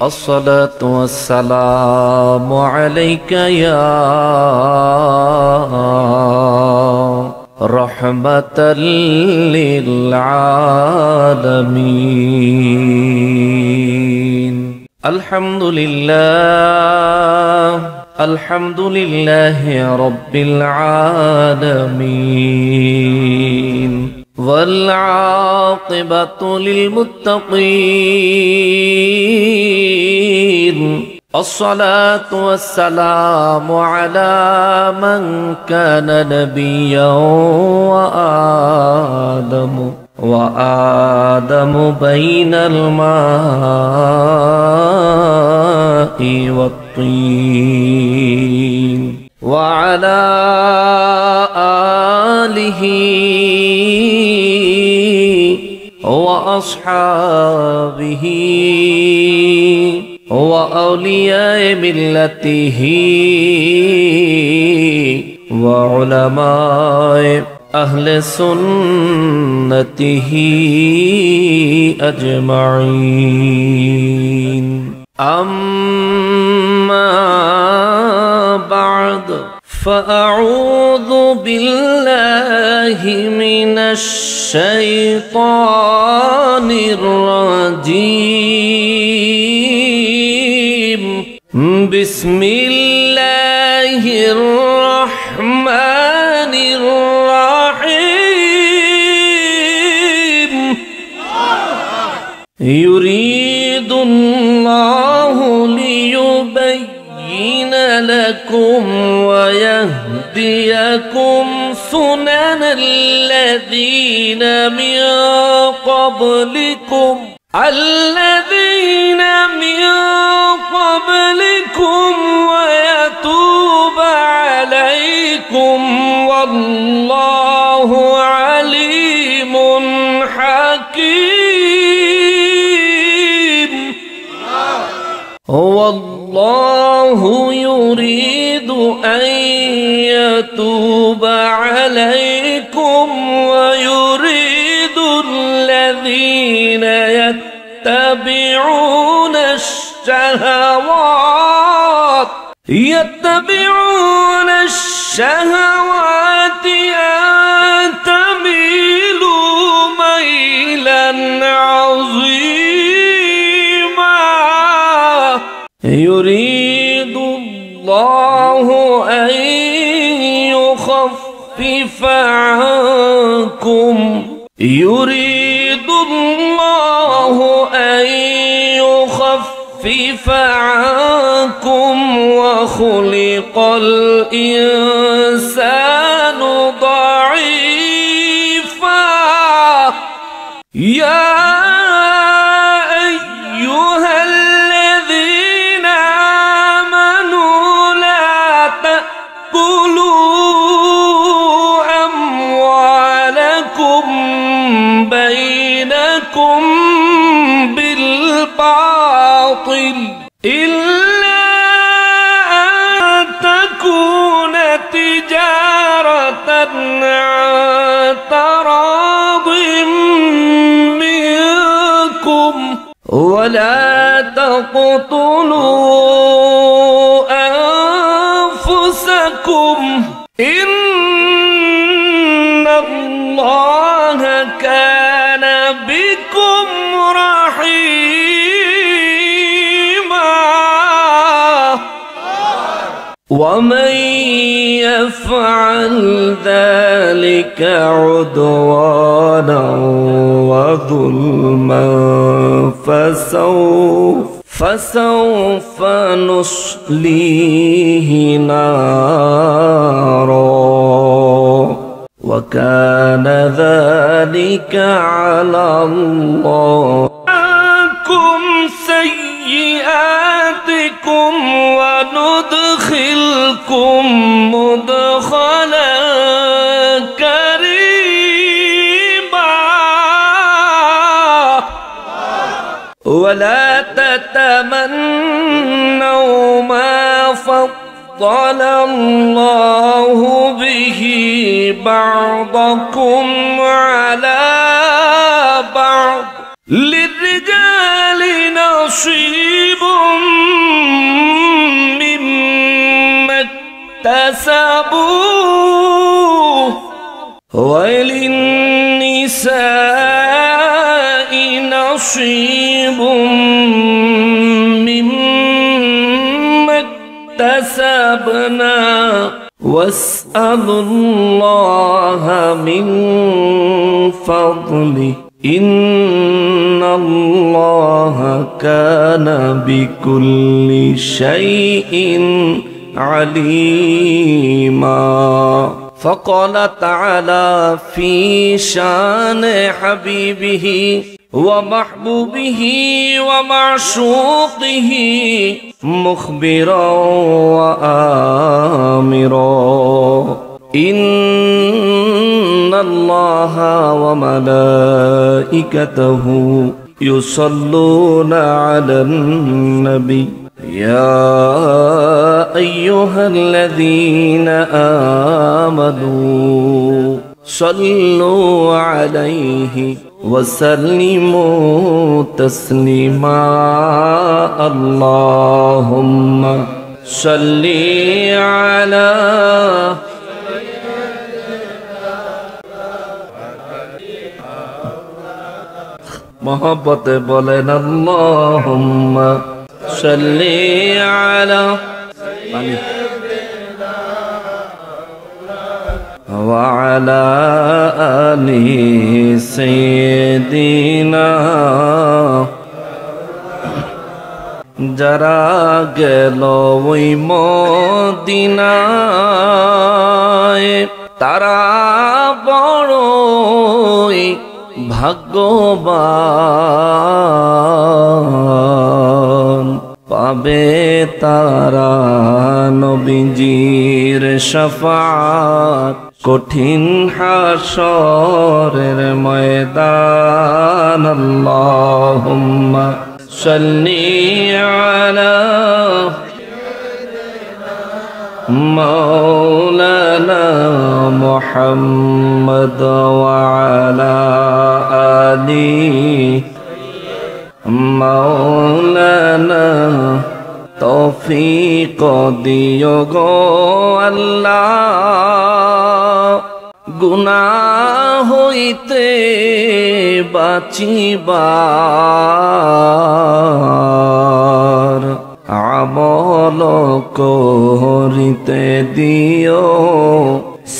الصلاة والسلام عليك يا رحمة للعالمين. الحمد لله رب العالمين، والعاقبة للمتقين. الصلاة والسلام على من كان نبيا وآدم بين الماء والطين، وعلى آله وأصحابه وأولياء ملته وعلماء أهل سنته أجمعين. أما بعد، فأعوذ بالله من الشيطان الرجيم. بسم الله الرحمن الرحيم. يريد الله ليبين لكم ويهديكم سنن الذين من قبلكم ويتوب عليكم، والله عليم حكيم. والله يريد أن يتوب عليكم، ويريد الذين يتبعون الشهوات أن تميلوا ميلا عظيما. يريد الله أن يخفف عنكم، وخلق الإنسان ضعيفا. يا أيها الذين آمنوا لا تأكلوا أموالكم بينكم بالباطل إلا أن تكون تجارة عن تراض منكم، ولا تقتلوا أنفسكم، إن الله كان بكم رحيما. ومن يفعل ذلك عدوانا وظلما فسوف نصليه نارا، وكان ذلك على الله. عنكم سيئاتكم وندخلكم مدخلا كريما. ولا تتمنوا ما فضل الله به بعضكم على بعض، للرجال نصيب نصيب مما اكتسبوا وللنساء نصيب مما اكتسبنا واسألوا الله من فضله إن الله كان بكل شيء عليما فقال تعالى في شان حبيبه ومحبوبه ومعشوقه مخبرا وآمرا إن الله وملائكته يصلون على النبي يا أيها الذين آمنوا صلوا عليه وسلموا تسليما اللهم صل على محبت بولن اللهم صل على وعلى آل سيدنا যারা গেল ওই মদিনায় তারা বড়ই ভাগ্যবান পাবে তারা নবীজির শাফাত কঠিন হাশরের ময়দান আল্লাহুম্মা সাল্লি আলা مولانا محمد وعلى آله مولانا توفيق দিও গো আল্লাহ গুনাহ হইতে বাঁচিবার আমল করিতে দিও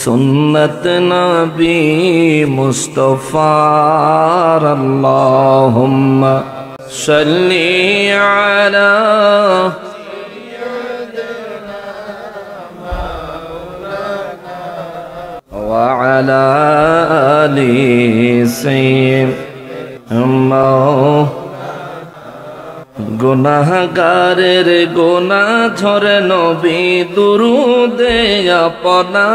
সুন্নত নবী মুস্তাফার আল্লাহুম্মা সাল্লি আলা ওয়া আলা আলি সাইয়্যিদিনা গুনাহগারের গুনাহ ঝরে নবী দুরুদে আপনার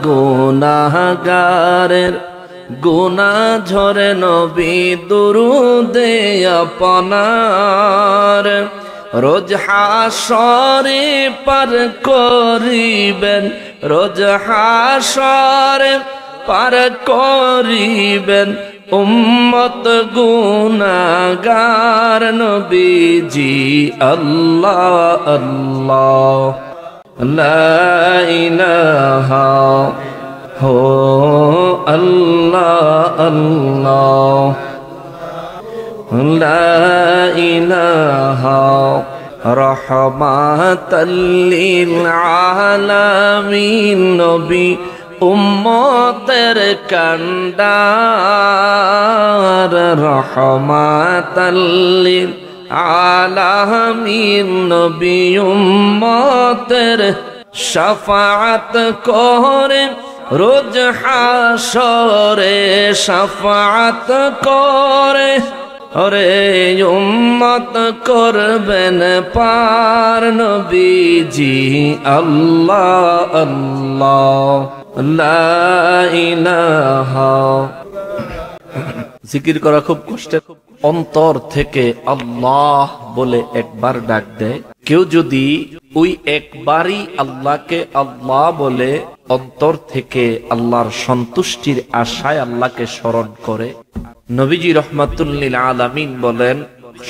গুনাহগারের গুনাহ ঝরে নবী দুরুদে আপনার রোজ হাশরে পার করিবেন রোজ হাশরে পার করিবেন উম্মত গুনাহগার নবীজি আল্লাহ আল্লাহ লা ইলাহা হো আল্লাহ আল্লাহ লা ইলাহা রাহমাতাল লিল আলামিন নবী উম্মতের কান্ডার রহমাতাল লিল আলামিন নবী উম্মতের শাফাআত করে রোজ হাশরে শাফাআত করে ওরে উম্মত করবেন পার নবীজি আল্লাহ আল্লাহ লা ইলাহা জিকির করা খুব কষ্টের অন্তর থেকে আল্লাহ বলে একবার ডাক দেয় কেউ যদি ওই একবারই আল্লাহকে আল্লাহ বলে অন্তর থেকে আল্লাহর সন্তুষ্টির আশায় আল্লাহকে স্মরণ করে নবীজি রহমাতুল লিল আলামিন বলেন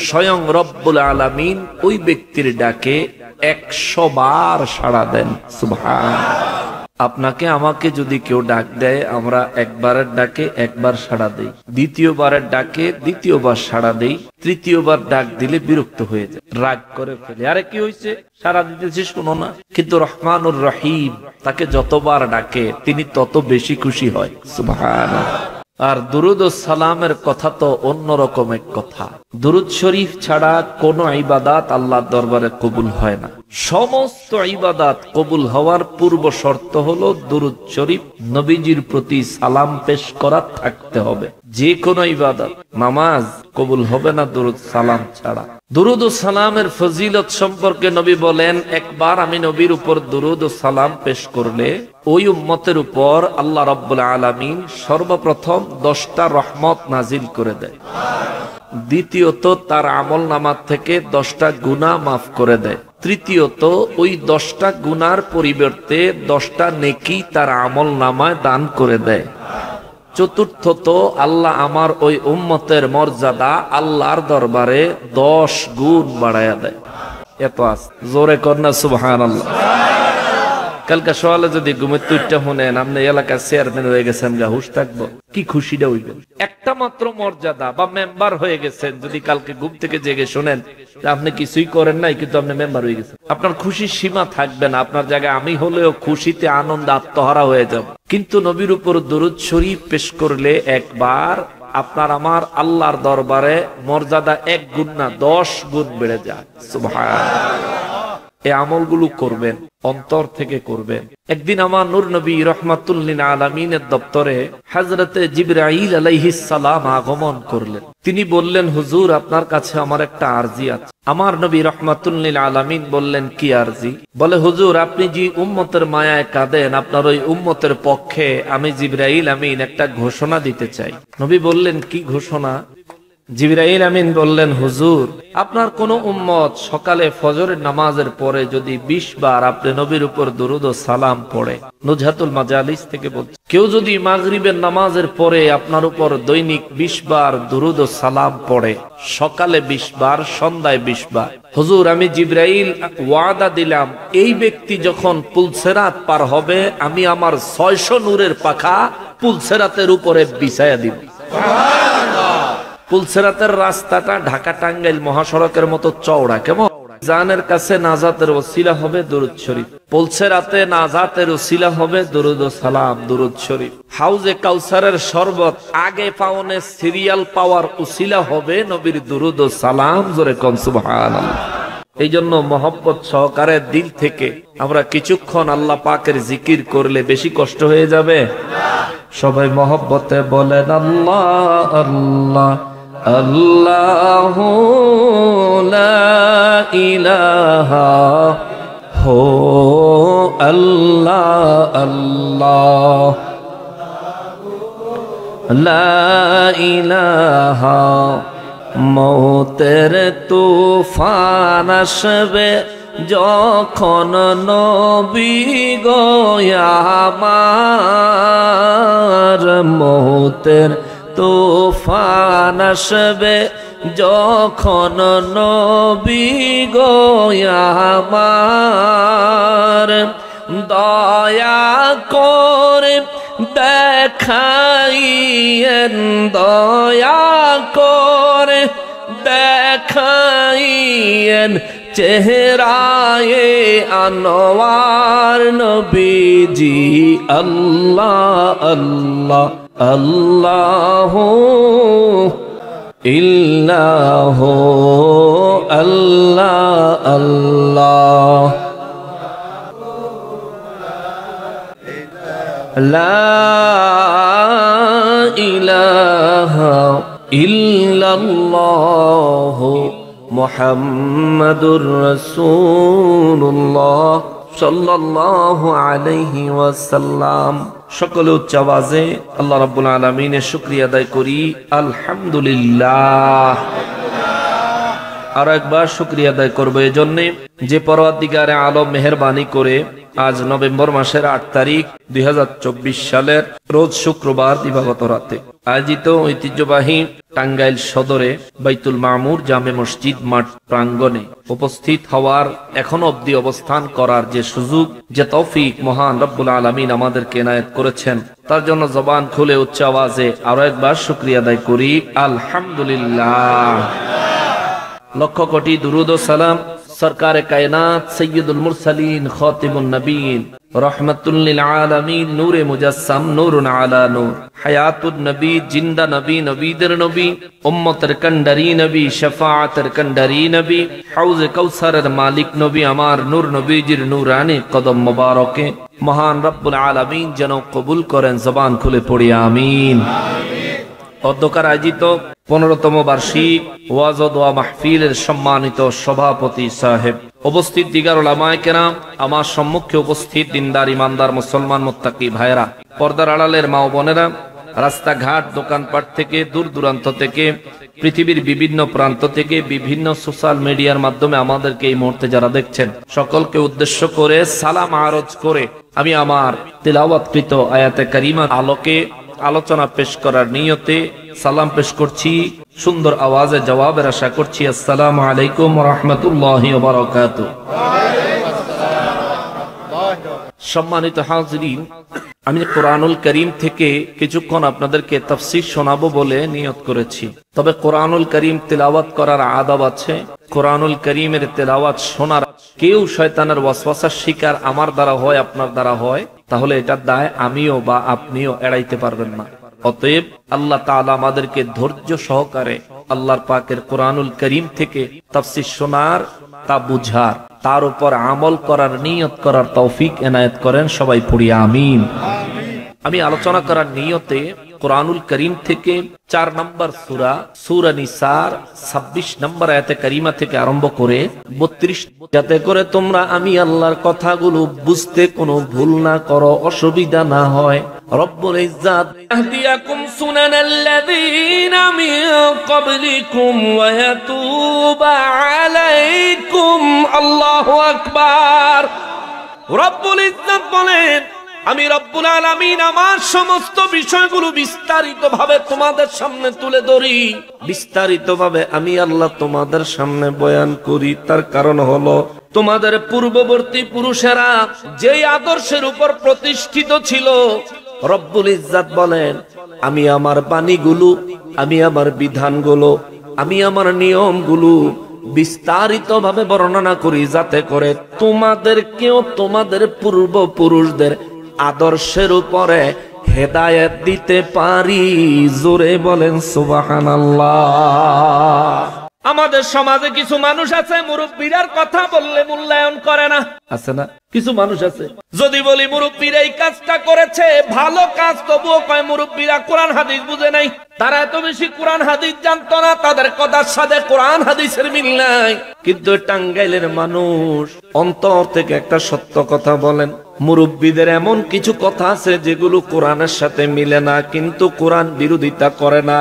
স্বয়ং রব্বুল আলামিন ওই ব্যক্তির ডাকে 100 বার সাড়া দেন। সুবহানাল্লাহ। আপনাকে আমাকে যদি কেউ ডাক দেয়, আমরা একবারের ডাকে একবার সাড়া দেই, দ্বিতীয়বারের ডাকে দ্বিতীয়বার সাড়া দেই, তৃতীয়বার ডাক দিলে বিরক্ত হয়ে যায়, রাগ করে ফেলে, আরে কি হয়েছে, সাড়া দিতেছি শোনো না। কিন্তু রহমানুর রহিম, তাকে যতবার ডাকে তিনি তত বেশি খুশি হয়। সুবহানাল্লাহ। আর দুরুদ ও সালামের কথা তো অন্যরকম এক কথা। দুরুদ শরীফ ছাড়া কোনো ইবাদত আল্লাহর দরবারে কবুল হয় না। সমস্ত ইবাদত কবুল হওয়ার পূর্ব শর্ত হলো দুরুদ শরীফ, নবীজির প্রতি সালাম পেশ করা থাকতে হবে। যে কোনো ইবাদত, নামাজ কবুল হবে না দুরুদ সালাম ছাড়া। দুরুদ ও সালামের ফজিলত সম্পর্কে নবী বলেন, একবার আমি নবীর উপর দুরুদ ও সালাম পেশ করলে ওই উম্মতের উপর আল্লাহ রাব্বুল আলামিন সর্বপ্রথম 10টা রহমত নাজিল করে দেয়। দ্বিতীয়ত তার আমল নামার থেকে 10টা গুনাহ মাফ করে দেয়। তৃতীয়ত ওই 10টা গুনার পরিবর্তে 10টা নেকি তার আমল নামায় দান করে দেয়। চতুর্থত আল্লাহ আমার ওই উম্মতের মর্যাদা আল্লাহর দরবারে 10 গুণ বাড়ায়া দেয়। এত আস জোরে কন্যা সুবহানাল্লাহ। কালকে সকালে যদি ঘুমের তুইটা শুনেন আপনি এলাকার চেয়ারম্যান হয়ে গেছেন, গা হুশ থাকবো, কি খুশিটা হইবেন। একটা মাত্র মর্যাদা বা মেম্বার হয়ে গেছেন, যদি কালকে ঘুম থেকে জেগে শোনেন আপনি কিছুই করেন নাই কিন্তু আপনি মেম্বার হয়ে গেছেন, আপনার খুশির সীমা থাকবে না। আপনার জায়গায় আমি হলেও খুশিতে আনন্দ আত্মহারা হয়ে যাব। কিন্তু নবীর উপর দরুদ শরীফ পেশ করলে একবার আপনার আমার আল্লাহর দরবারে মর্যাদা 1 গুণ না 10 গুণ বেড়ে যায়। সুবহানাল্লাহ। এই আমলগুলো করবেন, অন্তর থেকে করবেন। একদিন আমার নূর নবী রহমাতুল লিল আলামিনের দপ্তরে হযরতে জিবরাইল আলাইহিস সালাম আগমন করলেন। তিনি বললেন, হুজুর আপনার কাছে আমার একটা আরজি আছে। আমার নবী রহমাতুল লিল আলামিন বললেন, কি আরজি? বলে, হুজুর আপনি যে উম্মতের মায়ায় কাঁদেন, আপনার ওই উম্মতের পক্ষে আমি জিবরাইল আমিন একটা ঘোষণা দিতে চাই। নবী বললেন, কি ঘোষণা? জিবরাইল আমিন বললেন, হুজুর আপনার কোন উম্মত সকালে ফজরের নামাজের পরে যদি 20 বার আপনি নবীর উপর দুরুদ ও সালাম পড়ে, নুজহাতুল মাজালিস থেকে বলছে, কেউ যদি মাগরিবের নামাজের পরে আপনার উপর দৈনিক 20 বার দুরুদ ও সালাম পড়ে, সকালে 20 বার, সন্ধ্যায় 20 বার, হুজুর আমি জিবরাইল ওয়াদা দিলাম এই ব্যক্তি যখন পুলসেরাত পার হবে আমি আমার 600 নূরের পাখা পুলসেরাতের উপরে বিছায়া দিব। পুলসেরাতের রাস্তাটা ঢাকা টাঙ্গাইল মহাসড়কের মতো চওড়া, কেমন? জানের কাছে নাজাতের ওসিলা হবে দুরুদ শরীফ, পুলসেরাতে নাজাতের ওসিলা হবে দুরুদ ও সালাম, দুরুদ শরীফ। হাউজে কাউসারের শরবত আগে পাওনে সিরিয়াল পাওয়ার ওসিলা হবে নবীর দুরুদ ও সালাম। জোরে কোন সুবহানাল্লাহ। এই জন্য মহব্বত সহকারে দিল থেকে আমরা কিছুক্ষণ আল্লাহ পাকের জিকির করলে বেশি কষ্ট হয়ে যাবে। সবাই মহব্বতে বলেন আল্লাহ আল্লাহ আল্লাহু লা ইলাহা হো আল্লাহ আল্লাহ লা ইলাহা। মৌতের তুফান আসবে যখন নবী গো আমার, মৌতের তুফান আসবে যখন নবী গো আমার, দয়া করে দেখাইয়েন, দয়া করে দেখাইয়েন চেহারায়ে আনোয়ার নবীজি। আল্লাহ আল্লাহ আল্লাহু ইল্লাহু আল্লাহ আল্লাহ লা ইলাহা ইল্লাল্লাহু মুহাম্মাদুর রাসূলুল্লাহ সাল্লাল্লাহু আলাইহি ওয়াসাল্লাম। সকলে উচ্চ আওয়াজে আল্লাহ রাব্বুল আলামিনের শুকরিয়া আদায় করি, আলহামদুলিল্লাহ। আর একবার শুকরিয়া আদায় করবো এই জন্যে যে পরওয়ারদিগারে আলম মেহেরবানি করে আজ নভেম্বর মাসের 8 তারিখ 2024 সালের রোজ শুক্রবার দিবাগত রাতে আয়োজিত ঐতিহ্যবাহী টাঙ্গাইল সদরে বাইতুল মামুর জামে মসজিদ মাঠ প্রাঙ্গণে উপস্থিত হওয়ার এখন অবধি অবস্থান করার যে সুযোগ, যে তৌফিক মহান রব্বুল আলামিন আমাদেরকে এনায়েত করেছেন, তার জন্য জবান খুলে উচ্চ আওয়াজে আরো একবার শুকরিয়া আদায় করি আলহামদুলিল্লাহ। লক্ষ কোটি দুরুদ ও সালাম সরকারে কায়নাত সৈয়দুল মুরসালিন খাতিমুন নবীন রহমাতুল লিল আলামিন নূরে মুজাসসাম নূরুন আলা নূর হায়াতুন নবী জিন্দা নবী নবীদের নবী উম্মতের কান্ডারি নবী শাফাআতের কান্ডারি নবী হাউজে কাউসারের মালিক নবী আমার নূর নবীজির নূরানি কদম মোবারকে মহান রব্বুল আলামিন যেন কবুল করেন। জবান খুলে পড়ি আমিন। অধ্যকার আয়োজিত 15তম বার্ষিক ওয়াজ ও দোয়া মাহফিলের সম্মানিত সভাপতি সাহেব, উপস্থিত দিগার উলামায়ে কেরাম, আমার সম্মুখে উপস্থিত দিনদার ইমানদার মুসলমান মুত্তাকি ভাইরা, পর্দার আড়ালের মা ও বোনেরা, রাস্তাঘাট দোকানপাট থেকে দূর দূরান্ত থেকে পৃথিবীর বিভিন্ন প্রান্ত থেকে বিভিন্ন সোশ্যাল মিডিয়ার মাধ্যমে আমাদেরকে এই মুহূর্তে যারা দেখছেন, সকলকে উদ্দেশ্য করে সালাম আরজ করে আমি আমার তিলাওয়াতকৃত আয়াতে কারিমার আলোকে আলোচনা পেশ করার নিয়তে সালাম পেশ করছি। সুন্দর আওয়াজে জবাবের আশা করছি। আসসালামু আলাইকুম ওয়া রাহমাতুল্লাহি ওয়া বারাকাতুহু। সম্মানিত হাজিরিন, আমি কোরআনুল করিম থেকে কিছুক্ষণ আপনাদেরকে তাফসীর শোনাবো বলে নিয়ত করেছি। তবে কোরআনুল করিম তেলাওয়াত করার আদব আছে। কোরআনুল করিমের তেলাওয়াত শোনার কেউ শয়তানের ওয়াসওয়াসার শিকার আমার দ্বারা হয়, আপনার দ্বারা হয়, তাহলে এটার দায় আমিও বা আপনিও এড়াইতে পারবেন না। অতএব আল্লাহ তাআলা আমাদেরকে ধৈর্য সহকারে আল্লাহর পাকের কোরআনুল করিম থেকে তাফসীর শোনার, তা বুঝার, তার উপর আমল করার নিয়ত করার তৌফিক এনায়েত করেন। সবাই পড়ি আমিন। আমি আলোচনা করার নিয়তে কোরআনুল করিম থেকে 4 নম্বর সূরা সূরা নিসার 26 নম্বর আয়াতে কারিমা থেকে আরম্ভ করে 32, যাতে করে তোমরা আমি আল্লাহর কথাগুলো বুঝতে কোনো ভুল না করো, অসুবিধা না হয়। রব্বুল ইজ্জাত আহদিয়াকুম সুনানাল্লাযীনা মিন ক্বাবলিকুম ওয়া ইয়াতুবা আলাইকুম। আল্লাহু আকবার। রব্বুল ইজ্জাত বলেন, আমি রব্বুল আলামিন আমার সমস্ত বিষয়গুলো বিস্তারিত ভাবে তোমাদের সামনে তুলে ধরি, বিস্তারিত ভাবে আমি আল্লাহ তোমাদের সামনে বয়ান করি। তার কারণ হলো তোমাদের পূর্ববর্তী পুরুষেরা যেই আদর্শের উপর প্রতিষ্ঠিত ছিল, রব্বুল ইজ্জাত বলেন আমি আমার বাণীগুলো, আমি আমার বিধানগুলো, আমি আমার নিয়মগুলো বিস্তারিত ভাবে বর্ণনা করি, যাতে করে তোমাদেরকেও তোমাদের পূর্বপুরুষদের আদর্শের উপরে হেদায়েত দিতে পারি। জোরে বলেন সুবহানাল্লাহ। আমাদের সমাজে কিছু মানুষ আছে মুরব্বীর কথা বললে মূল্যায়ন করে না, আছে না? কিছু মানুষ আছে যদি বলি মুরব্বীরা এই কাজটা করেছে, ভালো কাজ, তবুও কয় মুরব্বীরা কোরআন হাদিস বুঝে নাই। তারা এত বেশি কোরআন হাদিস জানতো না, তাদের কথার সাথে কোরআন হাদিসের মিল নাই। কিন্তু টাঙ্গাইলের মানুষ অন্তর থেকে একটা সত্য কথা বলেন, মুরব্বীদের এমন কিছু কথা আছে যেগুলো কোরআনের সাথে মিলে না, কিন্তু কোরআন বিরোধিতা করে না,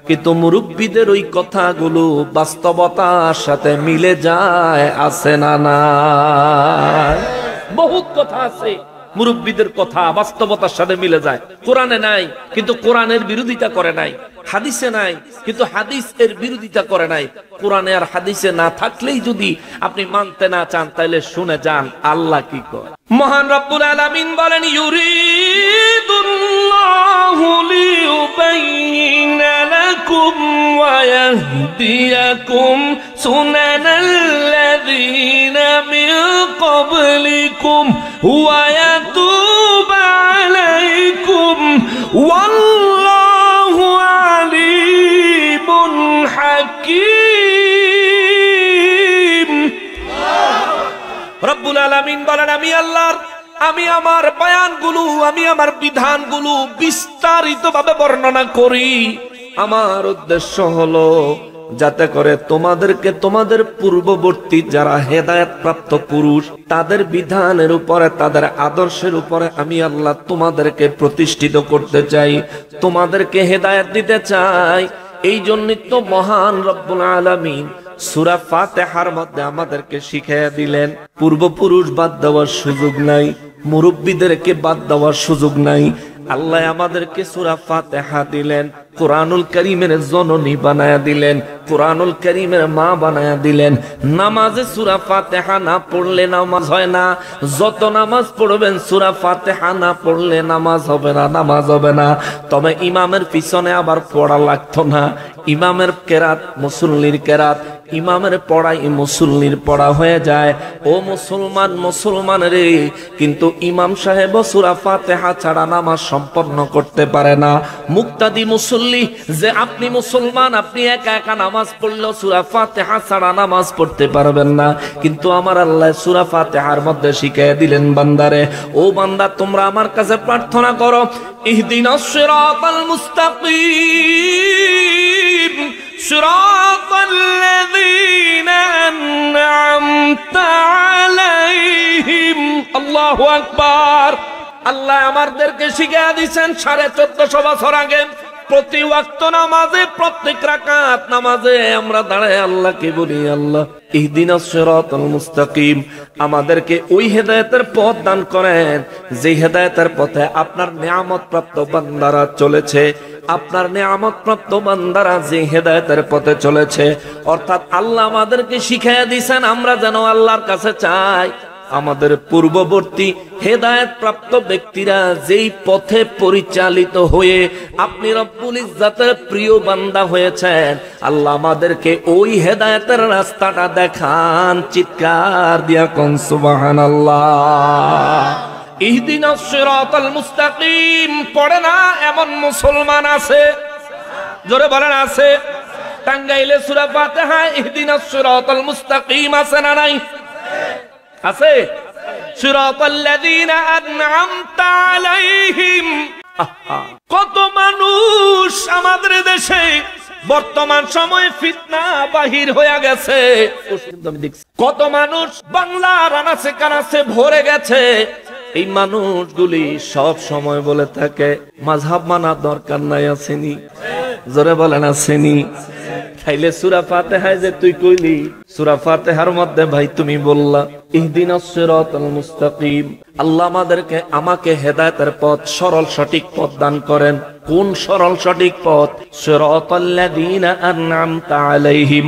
কিন্তু মুরব্বীদের ওই কথাগুলো বাস্তবতার সাথে মিলে যায়, আছে না? না, বহুত কথা আছে মুরব্বীদের কথা বাস্তবতার সাথে মিলে যায়। কোরআনে নাই কিন্তু কোরআনের বিরোধিতা করে নাই, হাদিসে নাই কিন্তু হাদিস এর বিরোধিতা করে নাই। কোরআনে আর হাদিসে না থাকলেই যদি আপনি মানতে না চান, তাহলে শুনে যান আল্লাহ কি কয়। মহান রব্বুল আলামিন বলেন, ইউরিদুল্লাহু লিয়ুবাইয়িনা লাকুম ওয়া ইয়াহদিয়াকুম সুনানাল্লাযীনা মিন ক্বাবলিকুম ওয়া ইয়াতুবা আলাইকুম ওয়াল্লাহু আলীমুন হাকীম। রব্বুল আলামিন বলেন, আমি আল্লাহর, আমি আমার বয়ানগুলো, আমি আমার বিধানগুলো বিস্তারিত ভাবে বর্ণনা করি। আমার উদ্দেশ্য হলো যাতে করে তোমাদেরকে তোমাদের পূর্ববর্তী যারা হেদায়েত প্রাপ্ত পুরুষ, তাদের বিধানের উপরে, তাদের আদর্শের উপরে আমি আল্লাহ তোমাদেরকে প্রতিষ্ঠিত করতে চাই, তোমাদেরকে হেদায়েত দিতে চাই। এই জন্যই তো মহান রব্বুল আলামিন সূরা ফাতিহার মধ্যে আমাদেরকে শিখিয়ে দিলেন পূর্বপুরুষ বাদ দেওয়ার সুযোগ নাই, মুরব্বীদেরকে বাদ দেওয়ার সুযোগ নাই। আল্লাহ আমাদেরকে সূরা ফাতিহা দিলেন, কুরআনুল কারীমের জননী বানায়া দিলেন, কুরআনুল কারীমের মা বানায়া দিলেন। নামাজে সূরা ফাতিহা না পড়লে নামাজ হয় না। যত নামাজ পড়বেন সূরা ফাতিহা না পড়লে নামাজ হবে না, নামাজ হবে না। তবে ইমামের পিছনে আবার পড়া লাগতো না। ইমামের কেরাত মুসল্লির কেরাত, ইমামের পড়াই মুসল্লির পড়া হয়ে যায়। ও মুসলমান, মুসলমান রে, কিন্তু ইমাম সাহেব সূরা ফাতিহা ছাড়া নামাজ সম্পন্ন করতে পারে না। মুক্তাদি মুসল্লি যে আপনি মুসলমান, আপনি একা একা নামাজ পড়লেও সূরা ফাতিহা ছাড়া নামাজ পড়তে পারবেন না। কিন্তু আমার আল্লাহ সূরা ফাতিহার মধ্যে শিখিয়ে দিলেন, বান্দারে, ও বান্দা, তোমরা আমার কাছে প্রার্থনা করো, ইহদিনাস সিরাতাল মুস্তাকিম সিরাতাল লাযীনা আন'আমতা আলাইহিম। আল্লাহু আকবার। আল্লাহ আমাদেরকে শিখিয়ে দিয়েছেন 1450 বছর আগে প্রতি ওয়াক্ত নামাজে, প্রত্যেক রাকাত নামাজে আমরা দাঁড়ায় আল্লাহকে বলি, আল্লাহ ইহদিনাস সিরাতাল মুস্তাকিম, আমাদেরকে ওই হেদায়েতের পথ দান করেন যে হেদায়েতের পথে আপনার নিয়ামত প্রাপ্ত বান্দারা চলেছে। আপনার নিয়ামত প্রাপ্ত বান্দারা যে হেদায়েতের পথে চলেছে, অর্থাৎ আল্লাহ আমাদেরকে শিখিয়ে দিয়েছেন আমরা যেন আল্লাহর কাছে চাই। আমাদের পূর্ববর্তী হেদায়েত প্রাপ্ত ব্যক্তিরা যেই পথে পরিচালিত হয়ে আপনি রব্বুল ইজ্জাতের প্রিয় বান্দা হয়েছেন, আল্লাহ আমাদেরকে ওই হেদায়েতের রাস্তাটা দেখান। চিৎকার দিয়া কোন সুবহানাল্লাহ। ইহদিনাস সিরাতাল মুস্তাকিম পড়ে না এমন মুসলমান আছে? জোরে বলেন আছে? টাঙ্গাইলে সূরা ফাতিহা ইহদিনাস সিরাতাল মুস্তাকিম আছে না নাই? আছে। সিরাতাল লাযীনা আন'আমতা আলাইহিম। কত মানুষ আমাদের দেশে বর্তমান সময়ে ফিতনা বাহির হয়ে গেছে, কত মানুষ বাংলার আনাচে কানাচে ভরে গেছে। এই মানুষগুলি সব সময় বলে থাকে মাযহাব মানা দরকার নাই, আসেনি? জোরে বলেন আসেনি? তাইলে সূরা ফাতিহায় যে তুই কইলি, সূরা ফাতিহার মধ্যে ভাই তুমি বললা ইহদিনাস সিরাতাল মুস্তাকিম, আল্লাহ আমাকে হেদায়েতের পথ, সরল সঠিক পথ দান করেন। কোন সরল সঠিক পথ? সিরাতাল লাযীনা আন'আমতা আলাইহিম,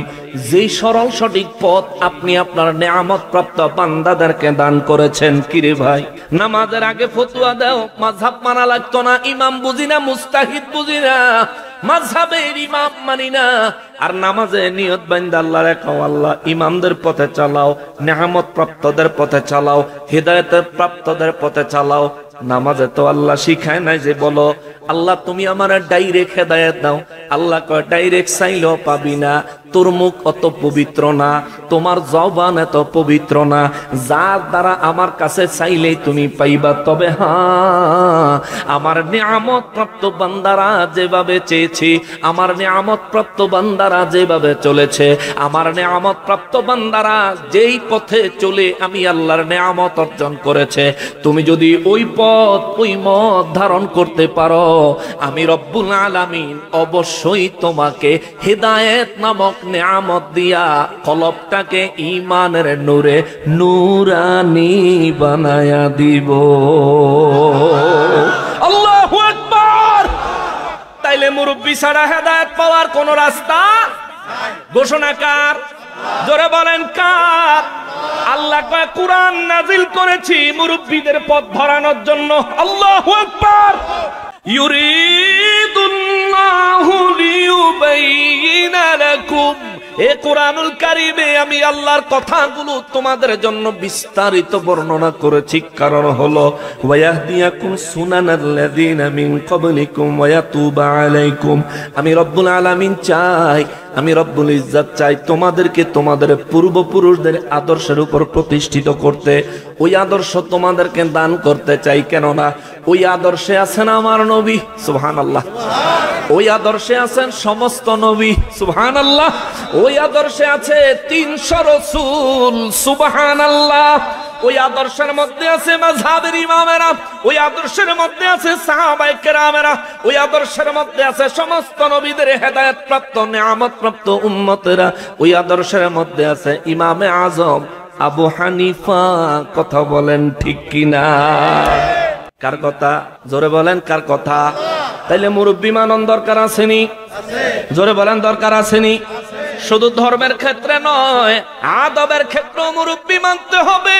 যেই সরল সঠিক পথ আপনি আপনার নিয়ামত প্রাপ্ত বান্দাদেরকে দান করেছেন। কিরে ভাই, নামাজের আগে ফতোয়া দাও মাযহাব মানা লাগতো না, ইমাম বুঝি না, মুস্তাহিদ বুঝি না, মাযহাবের ইমাম মানি না, আর নামাজে নিয়ত বান্দা আল্লাহ রাখো, আল্লাহ ইমামদের পথে চালাও, নিয়ামত প্রাপ্তদের পথে চালাও, হেদায়েতের প্রাপ্তদের পথে চালাও। নামাজে তো আল্লাহ শিখায় নাই যে বলো আল্লাহ তুমি আমার ডাইরেক্ট হেদায়েত দাও। আল্লাহ কয় ডাইরেক্ট চাইলেও পাবি না, তোর মুখ অত পবিত্র না, তোমার জবান এত পবিত্র না, যার দ্বারা আমার কাছে চাইলেই তুমি পাইবা। তবে হ্যাঁ, আমার নিয়ামত প্রাপ্ত বান্দারা যেভাবে চেয়েছি, আমার নিয়ামত প্রাপ্ত বান্দারা যেভাবে চলেছে, আমার নিয়ামত প্রাপ্ত বান্দারা যেই পথে চলে আমি আল্লাহর নিয়ামত অর্জন করেছে, তুমি যদি ওই পথ ওই মত ধারণ করতে পারো, আমি রব্বুল আলামিন অবশ্যই তোমাকে হেদায়েত নামক নিয়ামত দিয়া কলবটাকে ঈমানের নূরে নূরানি বানায়া দিব। আল্লাহু আকবার। তাইলে মুরব্বি ছাড়া হেদায়েত পাওয়ার কোন রাস্তা নাই। ঘোষণা কার? জোরে বলেন কার? আল্লাহ কয় কুরআন নাজিল করেছি মুরব্বিদের পথ ধরানোর জন্য। আল্লাহু আকবার। ইউরিদুল্লাহু লিয়ুবাইয়িনা লাকুম, এ কুরআনুল কারীমে আমি আল্লাহর কথাগুলো তোমাদের জন্য বিস্তারিত বর্ণনা করেছি, কারণ হলো ওয়ায়াহদিয়াকুম সুনানাল্লাযীনা মিন ক্বাবলিকুম ওয়া ইয়াতুবা আলাইকুম। আমি রব্বুল আলামিন চাই, আমি রব্বুল ইজ্জত চাই তোমাদেরকে তোমাদের পূর্বপুরুষদের আদর্শের উপর প্রতিষ্ঠিত করতে, ওই আদর্শ তোমাদেরকে দান করতে চাই। কেননা ওই আদর্শে আছেন আমার নবী, সুবহানাল্লাহ। ওই আদর্শে আছেন সমস্ত নবী, সুবহানাল্লাহ। ওই আদর্শে আছে 300 রাসূল, সুবহানাল্লাহ। ওই আদর্শের মধ্যে আছে মাযহাবের ইমামেরা, ওই আদর্শের মধ্যে আছে সাহাবায়ে কেরামেরা, ওই আদর্শের মধ্যে আছে সমস্ত নবীদের হেদায়েত প্রাপ্ত নিয়ামত প্রাপ্ত উম্মতেরা, ওই আদর্শের মধ্যে আছে ইমামে আজম আবু হানিফা। কথা বলেন ঠিক কিনা? কার কথা? জোরে বলেন কার কথা? তাইলে মুরব্বী মানন দরকার আসেনি? জোরে বলেন দরকার আসেনি? শুধু ধর্মের ক্ষেত্রে নয়, আদবের ক্ষেত্রেও মুরব্বী মানতে হবে,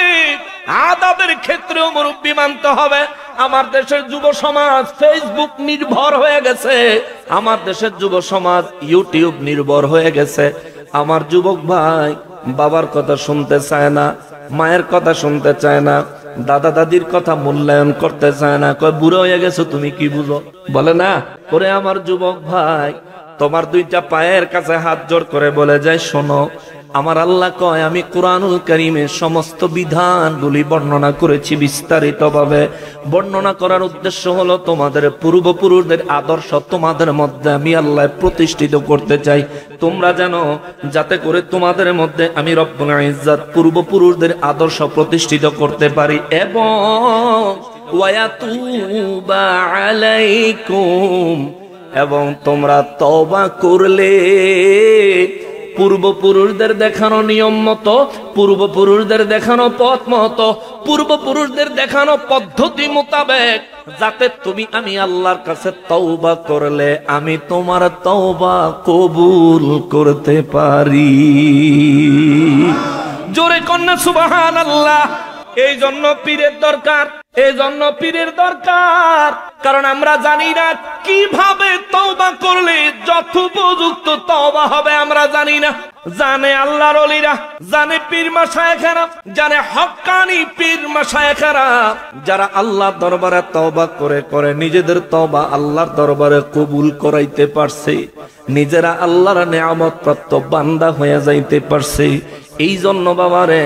আদবের ক্ষেত্রেও মুরব্বী মানতে হবে। আমার দেশের যুব সমাজ ফেসবুক নির্ভর হয়ে গেছে, আমার দেশের যুব সমাজ ইউটিউব নির্ভর হয়ে গেছে। আমার যুবক ভাই বাবার কথা শুনতে চায় না, মায়ের কথা শুনতে চায় না, দাদা দাদির কথা মূল্যায়ন করতে চায় না। কয় বুড়ো হয়ে গেছো তুমি, কি বুঝো? বলে না। করে আমার যুবক ভাই তোমার দুইটা পায়ের কাছে হাত জোড় করে বলে যায়, শোনো, আমার আল্লাহ কয় আমি কুরআনুল কারীমের সমস্ত বিধানগুলি বর্ণনা করেছি বিস্তারিত ভাবে। বর্ণনা করার উদ্দেশ্য হলো তোমাদের পূর্বপুরুষদের আদর্শ তোমাদের মধ্যে আমি আল্লাহ প্রতিষ্ঠিত করতে চাই। তোমরা জানো যাতে করে তোমাদের মধ্যে আমি রব্বুল ইজ্জত পূর্বপুরুষদের আদর্শ প্রতিষ্ঠিত করতে পারি এবং ওয়ায়াতুবা আলাইকুম, এবং তোমরা তওবা করলে পূর্বপুরুষদের দেখানো নিয়ম মতো, পূর্বপুরুষদের দেখানো পথ মতো, পূর্বপুরুষদের দেখানো পদ্ধতি মোতাবেক, যাতে তুমি আমি আল্লাহর কাছে তওবা করলে আমি তোমার তওবা কবুল করতে পারি। জোরে কন্যা সুবহানাল্লাহ। এই জন্য পীরের দরকার, এই জন্য পীরের দরকার। কারণ আমরা জানি না কিভাবে তওবা করলে যথোপযুক্ত তওবা হবে, আমরা জানি না। জানে আল্লাহর ওলিরা, জানে পীর মাশায়েখেরা, জানে হক্কানি পীর মাশায়েখেরা, যারা আল্লাহর দরবারে তওবা করে করে নিজেদের তওবা আল্লাহর দরবারে কবুল করাইতে পারছে, নিজেরা আল্লাহর নেয়ামত প্রাপ্ত বান্দা হয়ে যাইতে পারছে। এই জন্য বাবারে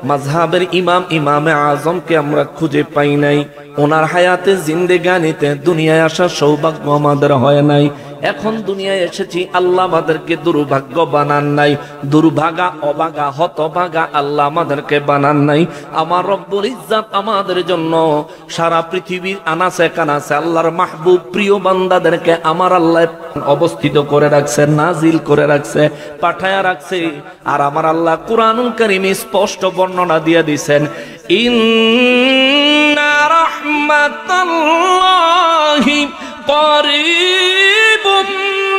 মাযহাবের ইমাম ইমামে আজমকে আমরা খুঁজে পাই নাই, ওনার হায়াতে জিন্দেগানিতে দুনিয়ায় আসার সৌভাগ্য আমাদের হয় নাই। এখন দুনিয়ায় এসেছি, আল্লাহ আমাদেরকে দুর্ভাগ্য বানান নাই, দুর্ভাগা অভাগা হতভাগা আল্লাহ আমাদেরকে বানান নাই। আমার রব্বুল ইজ্জত আমাদের জন্য সারা পৃথিবীর আনাচে কানাচে আল্লাহর মাহবুব প্রিয় বান্দাদেরকে আমার আল্লাহ অবস্থিত করে রাখছে, নাজিল করে রাখছে, পাঠায়া রাখছে। আর আমার আল্লাহ কুরআনুল কারীমে স্পষ্ট বর্ণনা দিয়ে দিয়েছেন, ইন্না রাহমাতাল্লাহি করিবুম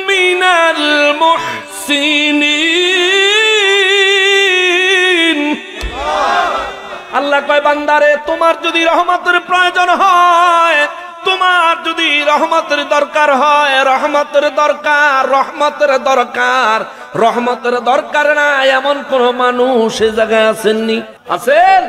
মিনাল মুহসিনিন। আল্লাহ কয় বান্দারে, তোমার যদি রহমতের প্রয়োজন হয়, তোমার যদি রহমতের দরকার হয়, রহমতের দরকার, রহমতের দরকার, রহমতের দরকার না এমন কোন মানুষ এ জায়গায় আছেননি? আছেন?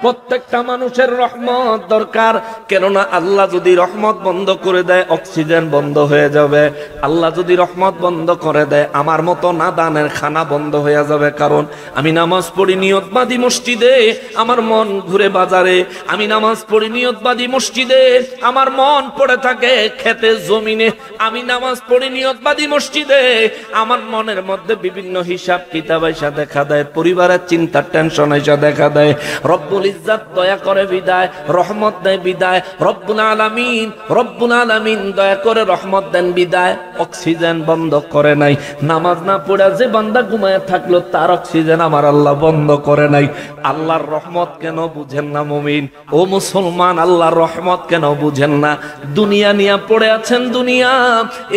প্রত্যেকটা মানুষের রহমত দরকার। কেননা আল্লাহ যদি রহমত বন্ধ করে দেয় অক্সিজেন বন্ধ হয়ে যাবে, আল্লাহ যদি রহমত বন্ধ করে দেয় আমার মতো নাদানের খানা বন্ধ হয়ে যাবে। কারণ আমি নামাজ পড়ি নিয়তবাদী মসজিদে, আমার মন ঘুরে বাজারে। আমি নামাজ পড়ি নিয়তবাদী মসজিদে, আমার মন পড়ে থাকে খেতে জমিনে। আমি নামাজ পড়ি নিয়তবাদী মসজিদে, আমার মনের মধ্যে বিভিন্ন হিসাব কিতাব এসে দেখা দেয়, পরিবারের চিন্তা টেনশন এসে দেখা দেয়। রব্বুল ইজ্জত দয়া করে বিদায়, রহমত দেয় বিদায়। রব্বুল আলামিন, রব্বুল আলামিন দয়া করে রহমত দেন বিদায়। অক্সিজেন বন্ধ করে নাই। নামাজ না পড়ে যে বান্দা ঘুমায় থাকলো তার অক্সিজেন আমার আল্লাহ বন্ধ করে নাই। আল্লাহর রহমত কেন বুঝেন না মুমিন? ও মুসলমান, আল্লাহর রহমত কেন বুঝেন না? দুনিয়া নিয়ে পড়ে আছেন। দুনিয়া,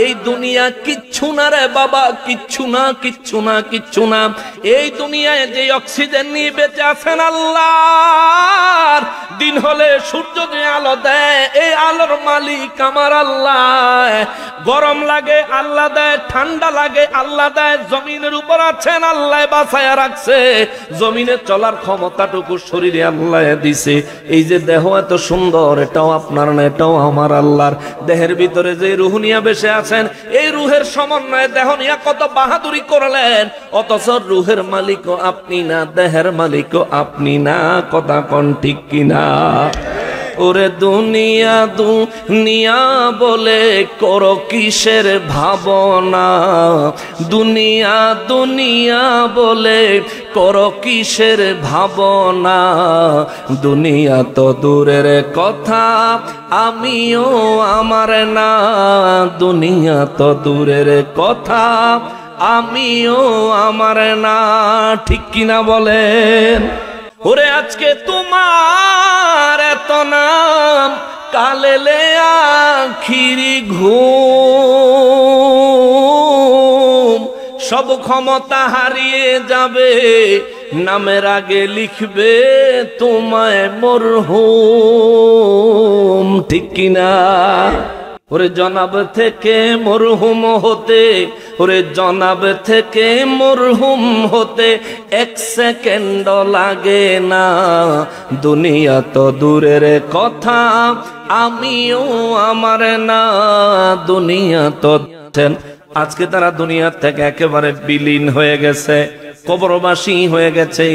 এই দুনিয়া কিচ্ছু না রে বাবা, কিচ্ছু না, কিচ্ছু না, কিচ্ছু না। এই দুনিয়ায় যে অক্সিজেন নিয়ে বেঁচে আছেন আল্লাহর দিন হলে সূর্য যে আলো দেয়, এই আলোর মালিক আমার আল্লাহ। গরম লাগে আল্লাহ দেয়, ঠান্ডা লাগে আল্লাহ দেয়। জমিনের উপর আছেন আল্লাহ বাঁচায়া রাখছে, জমিনে চলার ক্ষমতাটুকু শরীরে আল্লাহ দিছে। এই যে দেহ এত সুন্দর, এটাও আপনার না, এটাও আমার আল্লাহর। দেহের ভিতরে যে রূহ নিয়ে বসে আছেন, এই রূহের সমন্বয়ে দেহ নিয়ে কত বাহাদুরি করলেন, অথচ রূহের মালিকও আপনি না, দেহের মালিকও আপনি না। কথা কোন ঠিক কিনা? ও ওরে দুনিয়া দুনিয়া বলে করো কিসের ভাবনা, দুনিয়া দুনিয়া বলে করো কিসের ভাবনা, দুনিয়া তো দূরের কথা আমিও আমার না, দুনিয়া তো দূরের কথা আমিও আমার না, ঠিক কিনা বলেন? ওরে আজকে তোমার এত নাম, কালেলে আখিরি ঘুম, সব ক্ষমতা হারিয়ে যাবে, নামের আগে লিখবে তোমায় মরহুম, ঠিক কিনা? ওরে জনাব থেকে মরহুম হতে, ওরে জনাব থেকে মরহুম হতে 1 সেকেন্ড লাগে না, দুনিয়া তো দূরের কথা আমিও আমার না, দুনিয়া তো। আজকে তারা দুনিয়া থেকে একেবারে বিলীন হয়ে গেছে, কবরবাসী হয়ে গেছে।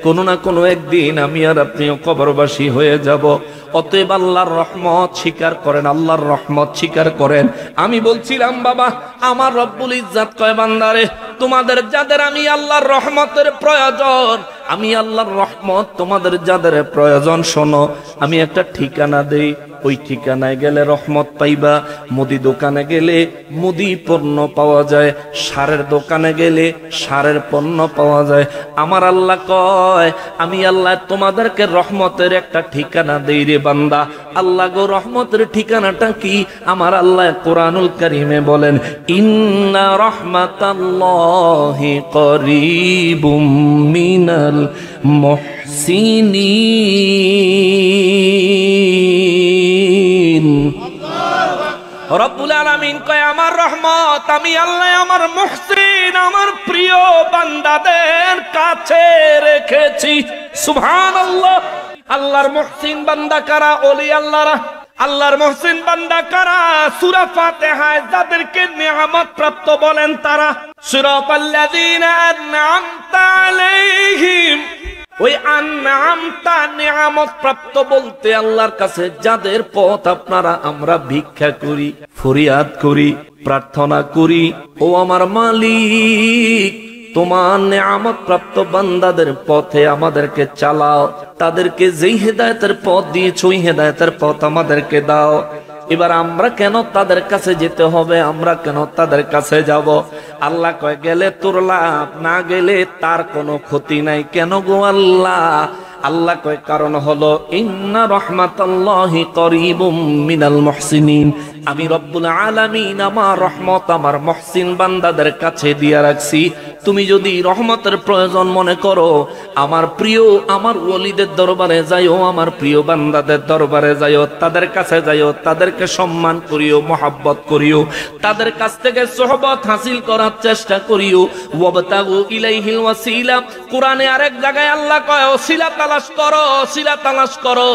কোনো না কোনো একদিন আমি আর আপনিও কবরবাসী হয়ে যাব। অতএব আল্লাহর রহমত স্বীকার করেন, আল্লাহর রহমত স্বীকার করেন। আমি বলছিলাম বাবা, আমার রব্বুল ইজ্জত কয় বান্দারে, তোমাদের যাদের আমি আল্লাহর রহমতের প্রয়োজন, আমি আল্লাহর রহমত তোমাদের যাদের প্রয়োজন, শোনো আমি একটা ঠিকানা দেই, ওই ঠিকানায় গেলে রহমত পাইবা। মুদি দোকানে গেলে মুদি পণ্য পাওয়া যায়, সারের দোকানে গেলে সারের পণ্য পাওয়া যায়। আমার আল্লাহ কয়, আমি আল্লাহ তোমাদেরকে রহমতের একটা ঠিকানা দেই রে বান্দা। আল্লাহ গো, রহমতের ঠিকানাটা কি? আমার আল্লাহ কোরআনুল কারীমে বলেন, ইন্না রাহমাতাল্লাহি করিবুম মিনাল মুহসিনিন। রব্বুল আলামিন কয়, আমার রহমত আমি আল্লাহ আমার মুহসিন, আমার প্রিয় বান্দাদের কাছে রেখেছি। সুবহানাল্লাহ। আল্লাহর মুহসিন বান্দা কারা? ওলি আল্লাহরা। আল্লাহর মুহসিন বান্দা কারা? সূরা ফাতিহায় যাদেরকে নিয়ামত প্রাপ্ত বলেন তারা। সিরাতাল্লাযীনা আন'আমতা আলাইহিম, ওই আন'আমতা নিয়ামত প্রাপ্ত বলতে আল্লাহর কাছে যাদের পথ আপনারা আমরা ভিক্ষা করি, ফরিয়াদ করি, প্রার্থনা করি, ও আমার মালিক তোমার নিয়ামত প্রাপ্ত বান্দাদের পথে আমাদেরকে চালাও, তাদেরকে যেই হেদায়েতের পথ দিয়েছো ওই হেদায়েতের পথ আমাদেরকে দাও। এবার আমরা কেন তাদের কাছে যেতে হবে? আমরা কেন তাদের কাছে যাব? আল্লাহ কয়, গেলে তোর লাভ, না গেলে তার কোনো ক্ষতি নাই। কেন গো আল্লাহ? আল্লাহ কয়, কারণ হলো ইন্না রাহমাতাল্লাহি করিবুম মিনাল মুহসিনিন। আমি রব্বুল আলামিন আমার রহমত আমার মুহসিন বান্দাদের কাছে দিয়ে রাখছি। তুমি যদি রহমতের প্রয়োজন মনে করো, আমার প্রিয় আমার ওলিদের দরবারে যাইও, আমার প্রিয় বান্দাদের দরবারে যাইও, তাদের কাছে যাইও, তাদেরকে সম্মান করিও, মহব্বত করিও, তাদের কাছ থেকে সোহবত হাসিল করার চেষ্টা করিও। ওয়াবতাগু ইলাইহিল ওয়াসিলা। কোরআনে আরেক জায়গায় আল্লাহ কয়, ওসিলা তালাশ করো, ওসিলা তালাশ করো।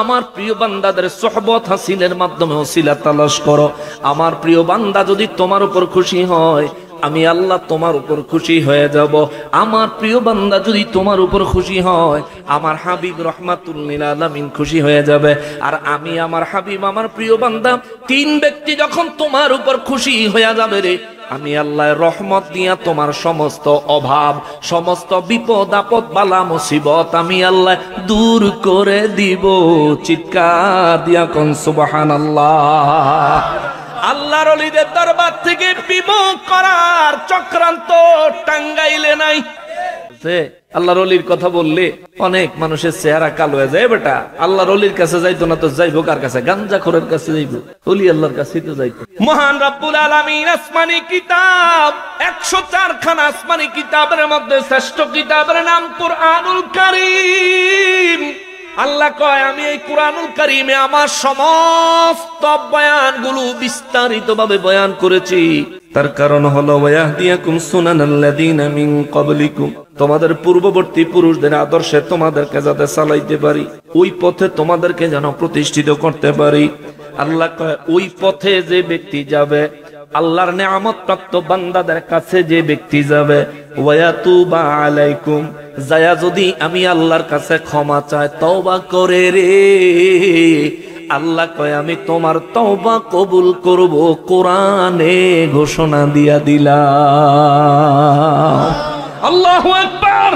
আমার প্রিয় বান্দাদের সোহবত হাসিলের মাধ্যমে ওসিলা তালাশ করো। আমার প্রিয় বান্দা যদি তোমার উপর খুশি হয়, আমি আল্লাহ তোমার উপর খুশি হয়ে যাব। আমার প্রিয় বান্দা যদি তোমার উপর খুশি হয়, আমার হাবিব রাহমাতুল লিল আলামিন খুশি হয়ে যাবে। আর আমি আমার হাবিব আমার প্রিয় বান্দা 3 ব্যক্তি যখন তোমার উপর খুশি হয়ে যাবে রে, আমি আল্লাহ রহমত দিয়া তোমার সমস্ত অভাব, সমস্ত বিপদ আপদ বালা মুসিবত আমি আল্লাহ দূর করে দিব। চিৎকার দিয়া কোন সুবহানাল্লাহ। আল্লাহর ওলিদের দরবার থেকে বিমুখ করার চক্রান্ত টাঙ্গাইলে নাই। আল্লাহর ওলির কথা বললে অনেক মানুষের চেহারা কালো হয়ে যায়। বেটা আল্লাহর ওলির কাছে যাইতো না তো যাইবো কার কাছে? গাঞ্জাখোরের কাছে যাইবো? ওলি আল্লাহর কাছে তো যাইতো। মহান রব্বুল আলামিন আসমানি কিতাব 104 খানা আসমানি কিতাবের মধ্যে শ্রেষ্ঠ কিতাবের নাম কুরআনুল কারীম। আল্লাহ কয়, আমি এই কুরআনুল কারীমে আমার সমস্ত বয়ানগুলো বিস্তারিতভাবে বয়ান করেছি। তার কারণ হলো ওয়াহদিয়াকুম সুনানাল্লাযীনা মিন ক্বাবলিকুম, তোমাদের পূর্ববর্তী পুরুষদের আদর্শে তোমাদেরকে যাতে চালাইতে পারি, ওই পথে তোমাদেরকে যেন প্রতিষ্ঠিত করতে পারি। আল্লাহ কয়, ওই পথে যে ব্যক্তি যাবে আল্লাহর নেয়ামত প্রাপ্ত বান্দাদের কাছে যে ব্যক্তি যাবে ওয়াতুবা আলাইকুম, যায়া যদি আমি আল্লাহর কাছে ক্ষমা চাই, তওবা করে রে, আল্লাহ কয় আমি তোমার তওবা কবুল করব, কোরআনে ঘোষণা দিয়া দিলাম। আল্লাহু আকবার।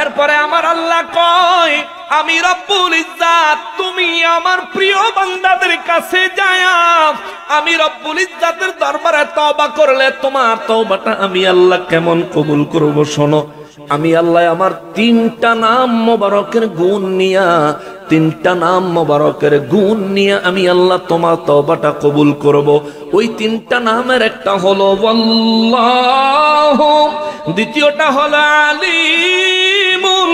এরপরে আমার আল্লাহ কয় আমি রব্বুল ইজ্জাত, তুমি আমার প্রিয় বান্দাদের কাছে যায়া আমি রব্বুল ইজ্জাতের দরবারে তওবা করলে তোমার তওবাটা আমি আল্লাহ কেমন কবুল করব শোনো। আমি আল্লাহ আমার 3টা নাম মোবারকের গুণ নিয়া, 3টা নাম মোবারকের গুণ নিয়ে আমি আল্লাহ তোমার তওবাটা কবুল করব। ওই 3টা নামের একটা হলো আল্লাহু, দ্বিতীয়টা হলো আলিমুন,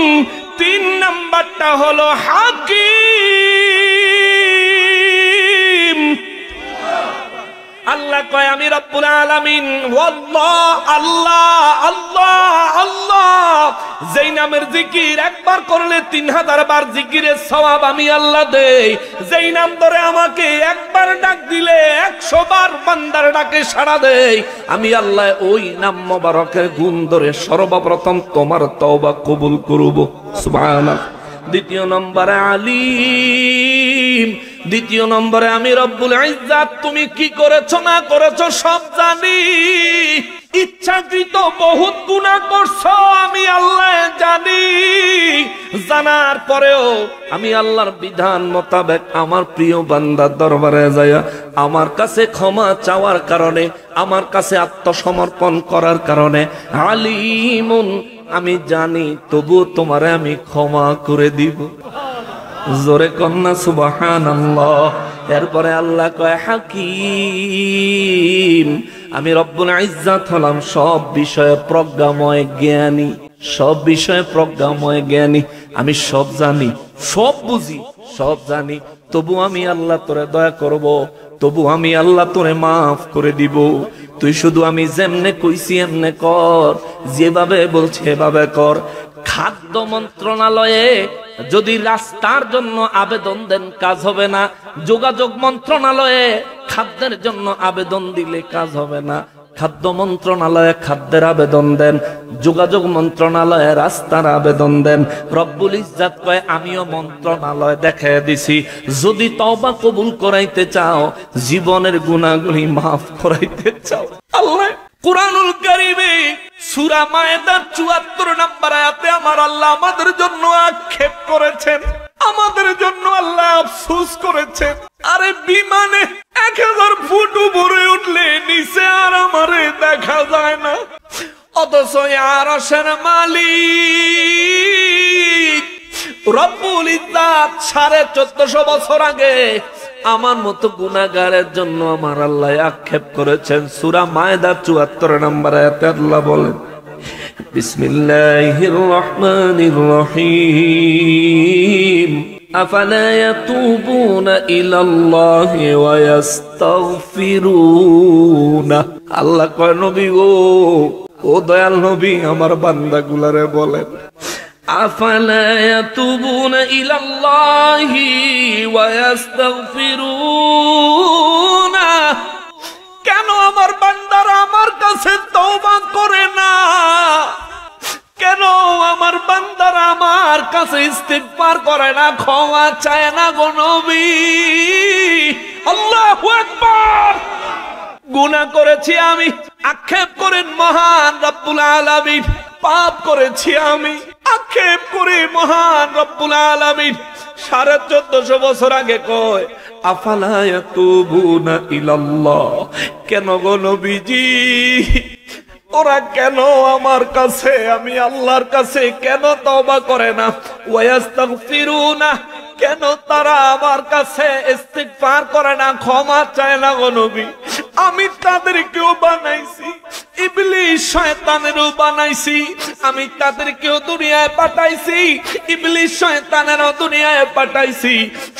3 নাম্বারটা হলো হাকিম। আল্লাহ কয় আমি রব্বুল আলামিন আল্লাহ আল্লাহ আল্লাহ আল্লাহ, যেই নামের জিকির একবার করলে 3000 বার জিকিরের সওয়াব আমি আল্লাহ দেই। যেই নাম ধরে আমাকে একবার ডাক দিলে 100 বার বান্দার ডাকে সাড়া দেই আমি আল্লাহ। ওই নাম মোবারকের গুণ ধরে সর্বপ্রথম তোমার তওবা কবুল করব, সুবহানাল্লাহ। দ্বিতীয় নম্বরে আলিম, দ্বিতীয় নম্বরে আমি রব্বুল ইজ্জাত, তুমি কি করেছো না করেছো সব জানি। ইচ্ছাকৃত বহুত গুনাহ করছো আমি আল্লাহ জানি। জানার পরেও আমি আল্লাহর বিধান মোতাবেক আমার প্রিয় বান্দার দরবারে যায়া আমার কাছে ক্ষমা চাওয়ার কারণে, আমার কাছে আত্মসমর্পণ করার কারণে আলিমুন, আমি জানি তবু তোমারে আমি ক্ষমা করে দিব। জোরে কন্যা সুবহানাল্লাহ। এরপরে আল্লাহ কয় হাকিম, আমি রব্বুল ইজ্জাত হলাম সব বিষয়ে প্রজ্ঞাময় জ্ঞানী, সব বিষয়ে প্রজ্ঞাময় জ্ঞানী। আমি সব জানি, সব বুঝি, সব জানি, তবু আমি আল্লাহ তোরে দয়া করব, তবু আমি আল্লাহ তোরে মাফ করে দিব। তুই শুধু আমি যেমনে কইছি এমনে কর, যেভাবে বলছে এভাবে কর। খাদ্য মন্ত্রণালয়ে যদি রাস্তার জন্য আবেদন দেন কাজ হবে না, যোগাযোগ মন্ত্রণালয়ে খাদ্যের জন্য আবেদন দিলে কাজ হবে না। খাদ্য মন্ত্রণালয়ে খাদ্যের আবেদন দেন, যোগাযোগ মন্ত্রণালয়ে রাস্তার আবেদন দেন। রব্বুল ইজ্জাত কয় আমিও মন্ত্রণালয় দেখায় দিছি, যদি তওবা কবুল করাইতে চাও, জীবনের গুনাহগুলি মাফ করাইতে চাও। আল্লাহ কুরআনুল কারীমে সূরা মায়েদার 74 নম্বর আয়াতে আমার আল্লাহ আমাদের জন্য আক্ষেপ করেছেন, আমাদের জন্য আল্লাহ আফসোস করেছেন। আরে বিমানে 1000 ফুট উপরে উঠলে নিচে আর আমারে দেখা যায় না, অথচ আরশের মালিক রব্বুল ইজ্জাত 1450 বছর আগে আমার মতো গুনাহগারের জন্য আমার আল্লাহ আক্ষেপ করেছেন। সূরা মায়েদা 74 নম্বর আয়াতে আল্লাহ বলেন বিসমিল্লাহির রহমানির রহিম আফালা ইয়াতুবুনা ইলাল্লাহি ওয়া ইস্তাগফিরুনা। আল্লাহ কয় নবী গো, ও দয়াল নবী আমার বান্দাগুলারে বলেন আফালা ইয়াতুবুনা ইলাল্লাহি ওয়া ইস্তাগফিরুনা, কেন আমার বান্দারা আমার কাছে তওবা করে না? কেন আমার বান্দারা আমার কাছে ইস্তিগফার করে না, ক্ষমা চায় না গো নবী? আল্লাহু আকবার। গুনাহ করেছি আমি, আক্ষেপ করেন মহান রব্বুল আলামিন। পাপ করেছি আমি, আক্ষেপ করে মহান রব্বুল আলামিন 1450 বছর আগে কয় আফালা ইয়াতুবুনা ইলাল্লাহ। কেন গো নবীজি, ওরা কেন আমার কাছে, আমি আল্লাহর কাছে কেন তওবা করে না? ওয়া ইস্তাগফিরুনা, কেন তারা আমার কাছে ইস্তিগফার করে না, ক্ষমা চায় না গো নবী? আমি তাদেরকেও বানাইছি, ইবলিস শয়তানেরও বানাইছি, আমি তাদেরকেও দুনিয়ায় পাঠাইছি, ইবলিস শয়তানেরও দুনিয়ায় পাঠাইছি।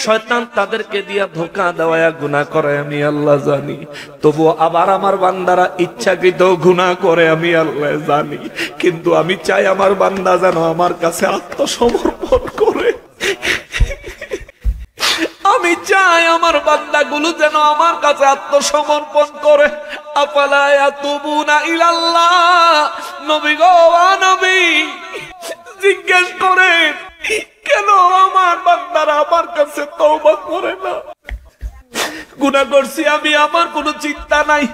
শয়তান তাদেরকে দিয়া ধোঁকা দেওয়া গুনাহ করে আমি আল্লাহ জানি, তবু আবার আমার বান্দারা ইচ্ছাকৃত গুনাহ করে আমি আল্লাহ জানি। কিন্তু আমি চাই আমার বান্দা যেন আমার কাছে আত্মসমর্পণ করে। আমি চাই আমার বান্দাগুলো যেন আমার কাছে আত্মসমর্পণ করে। আফালা ইয়াতুবুনা ইলাল্লাহ। নবী গো, নবী জিজ্ঞেস করে কেন আমার বান্দারা আমার কাছে তওবা করে না? গুনাহ করছি আমি, আমার কোনো চিন্তা নাই।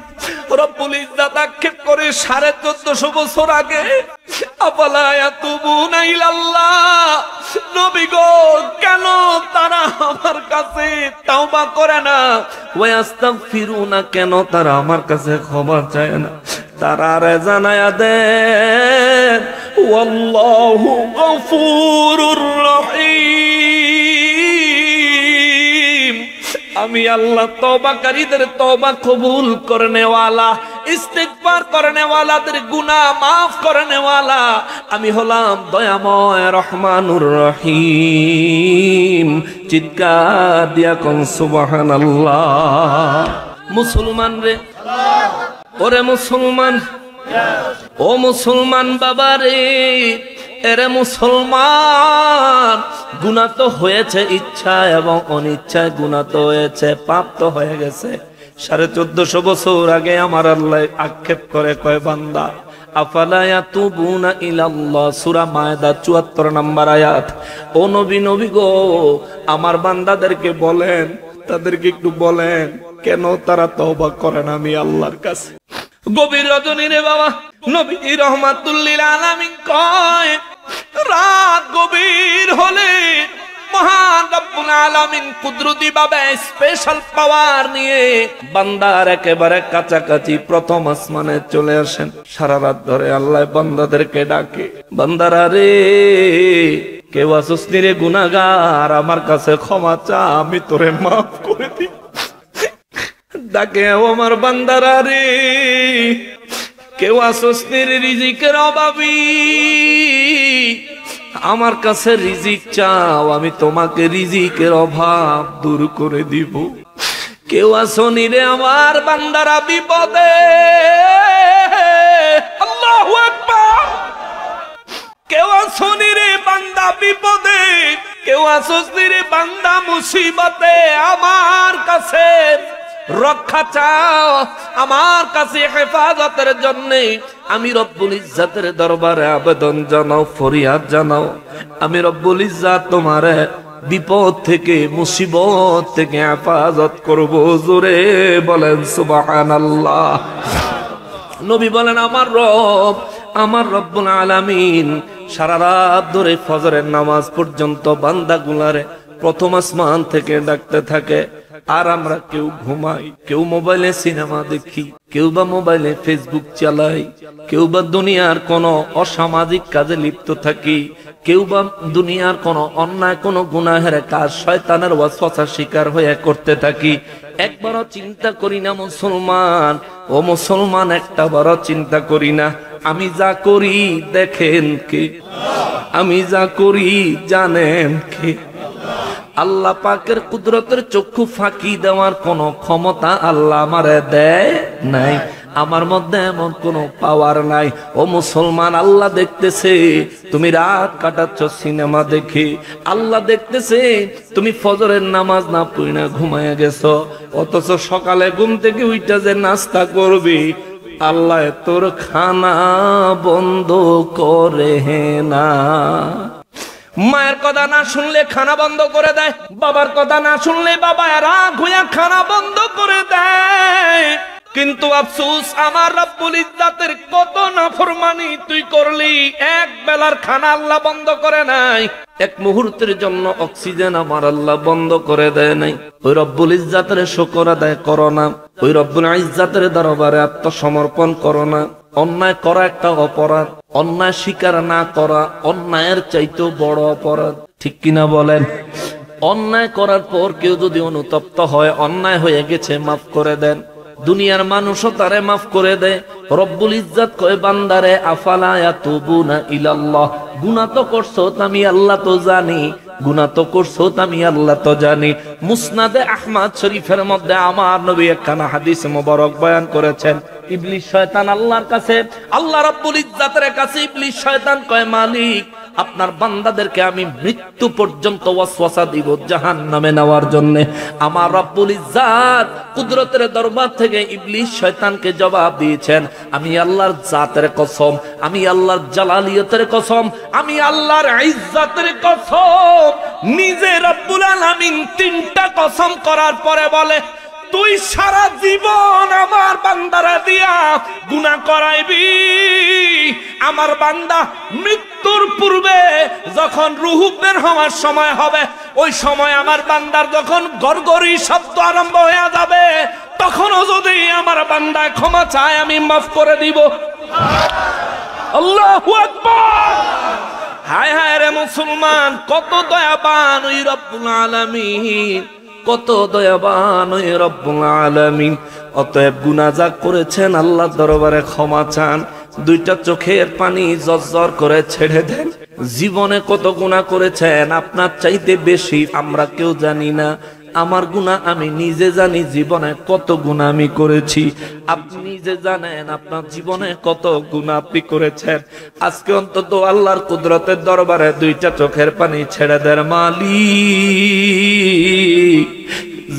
রব্বুল ইজ্জত আক্ষেপ করে 1450 বছর আগে, আফালা ইয়াতুবুনা ইলাল্লাহ। নবী গো, কেন তারা আমার কাছে তওবা করে না? ওয়া আস্তাগফিরুনা, কেন তারা আমার কাছে ক্ষমা চায় না? তারা রে জানায়া দেন, ওয়াল্লাহু গফুরুর রহিম। আমি আল্লাহ তওবাকারীদের তওবা কবুল করনে ওয়ালা, ইস্তিগফার করনে ওয়ালাদের গুনাহ মাফ করনে ওয়ালা। আমি হলাম দয়াময় রহমানুর রহিম। চিৎকার দিয়া কোন সুবহানাল্লাহ। মুসলমান রে, ওরে মুসলমান, ও মুসলমান বাবা রে, এরে মুসলমান, গুনাহ তো হয়েছে, ইচ্ছা এবং অনিচ্ছায় গুনাহ তো হয়েছে, পাপ তো হয়ে গেছে। 1450 বছর আগে আমার আল্লাহ আক্ষেপ করে কয়, বান্দা আফালা ইয়াতুবুনা ইলাল্লাহ, সূরা মায়দা 74 নম্বর আয়াত। ও নবী, নবী গো, আমার বান্দাদেরকে বলেন, তাদেরকে একটু বলেন কেন তারা তওবা করে না আমি আল্লাহর কাছে। গভীর রজনী রে বাবা, নবী রহমাতুল লিল আলামিন কয়, রাত গভীর হলে মহান রব্বুল আলামিন কুদরতি ভাবে স্পেশাল পাওয়ার নিয়ে বান্দার একেবারে কাছাকাছি প্রথম আসমানে চলে আসেন। সারা রাত ধরে আল্লাহ বান্দাদেরকে ডাকে, বান্দারা রে, কেউ আসুস রে গুনাহগার, আমার কাছে ক্ষমা চা, আমি তোরে মাফ করে দিই। ডাকে, ও আমার বান্দারা রে, কেউ আসুস রিজিকের অভাবী, আমার কাছে রিজিক চাও, আমি তোমাকে রিজিকের অভাব দূর করে দিব। কেউ আসনি রে আমার বান্দারা বিপদে, আল্লাহু আকবার। কেউ আসনি রে বান্দা বিপদে, কেউ আসনি রে বান্দা মুসিবতে, আমার কাছে রক্ষা চাও, আমার কাছে হেফাজতের জন্য আমি রব্বুল ইজ্জতের দরবারে আবেদন জানাও, ফরিয়াদ জানাও। আমি রব্বুল ইজ্জত তোমারে বিপদ থেকে, মুসিবত থেকে হেফাজত করব। জোরে বলেন সুবহানাল্লাহ। নবী বলেন, আমার রব, আমার রব্বুল আলামিন সারা রাত ধরে ফজরের নামাজ পর্যন্ত বান্দাগুলারে প্রথম আসমান থেকে ডাকতে থাকে। আর আমরা কেউ ঘুমাই, কেউ মোবাইলে সিনেমা দেখি, কেউ বা মোবাইলে ফেসবুক চালাই, কেউ বা দুনিয়ার কোন অসামাজিক কাজে লিপ্ত থাকি, কেউ বা দুনিয়ার কোন অন্যায় কোন গুনাহের কাজ শয়তানের ওয়াসওয়াসার শিকার হয়ে করতে থাকি। একবারও চিন্তা করি না মুসলমান, ও মুসলমান, একটা বড় চিন্তা করি না আমি যা করি দেখেন কে, আমি যা করি জানেন কে। আল্লাহ পাকের কুদরতের চক্ষু ফাঁকি দেওয়ার কোন ক্ষমতা আল্লাহ আমারে দেয় নাই, আমার মধ্যে এমন কোন পাওয়ার নাই। ও মুসলমান, আল্লাহ দেখতেছে তুমি রাত কাটাচ্ছ সিনেমা দেখে, আল্লাহ দেখতেছে তুমি ফজরের নামাজ না পড়ে না ঘুমায় গেছো, অথচ সকালে ঘুম থেকে উইটা যে নাস্তা করবি, আল্লাহ তোর খানা বন্ধ করে না। মায়ের কথা না শুনলে খানা বন্ধ করে দেয়, বাবার কথা না শুনলে বাবা রাগ হইয়া খানা বন্ধ করে দেয়। কিন্তু আফসোস, আমার রব্বুল ইজ্জতের কত নাফরমানি তুই করলি, এক বেলার খানা আল্লাহ বন্ধ করে নাই, এক মুহূর্তের জন্য অক্সিজেন আমার আল্লাহ বন্ধ করে দেয় নাই। ওই রব্বুল ইজ্জতের শুকর আদায় করো না, ওই রব্বুল ইজ্জতের দরবারে আত্মসমর্পণ করো না। অন্যায় করা একটা অপরাধ, অন্যায় স্বীকার না করা অন্যায়ের চাইতেও বড় অপরাধ, ঠিক কিনা বলেন? অন্যায় করার পর কেউ যদি অনুতপ্ত হয়, অন্যায় হয়ে গেছে, মাফ করে দেন। দুনিয়ার মানুষও তারে মাফ করে দেয়। রব্বুল ইজ্জত কয়, বান্দারে আফালা ইয়াতুবুনা ইলাল্লাহ, গুনাহ তো করছো আমি আল্লাহ তো জানি, গুনাহ তো করছো আমি আল্লাহ তো জানি। মুসনাদে আহমদ শরীফের মধ্যে আমার নবী একখানা হাদিস মোবারক বয়ান করেছেন। ইবলিস শয়তান আল্লাহর কাছে, আল্লাহ রাব্বুল ইজ্জতের কাছে ইবলিস শয়তান কয়, মালিক আপনার বান্দাদেরকে আমি মৃত্যু পর্যন্ত ওয়াসওয়াসা দিব জাহান্নামে নেওয়ার জন্য। আমার রব্বুল ইজ্জাত কুদরতের দরবার থেকে ইবলিস শয়তানকে জবাব দিয়েছেন, আমি আল্লাহর জাতের কসম, আমি আল্লাহর জালালিয়তের কসম, আমি আল্লাহর ইজ্জতের কসম। নিজে রব্বুল আলামিন তিনটা কসম করার পরে বলে, তুই সারা জীবন আমার বান্দারা দিয়া গুনাহ করাইবি। আমার বান্দা মৃত্যুর পূর্বে যখন রূহ বের হওয়ার সময় হবে, ওই সময় আমার বান্দার যখন গড়গড়ি শব্দ আরম্ভ হয়ে যাবে, তখনও যদি আমার বান্দা ক্ষমা চায় আমি মাফ করে দিব। আল্লাহু আকবার। হায় হায় রে মুসলমান, কত দয়াবান ওই রব্বুল আলামিন, কত দয়াবান ওই রব্বুল আলামিন। অতএব গুনাহ যা করেছেন আল্লাহর দরবারে ক্ষমা চান, দুইটা চোখের পানি জর্জর করে ছেড়ে দেন। জীবনে কত গুনাহ করেছেন আপনার চাইতে বেশি আমরা কেউ জানি না। আমার গুনাহ আমি নিজে জানি, জীবনে কত গুনাহ আমি করেছি। আপনি নিজে জানেন আপনার জীবনে কত গুনাহ আপনি করেছেন। আজকে অন্তত আল্লাহর কুদরতের দরবারে দুইটা চোখের পানি ছেড়ে দেন, মালিক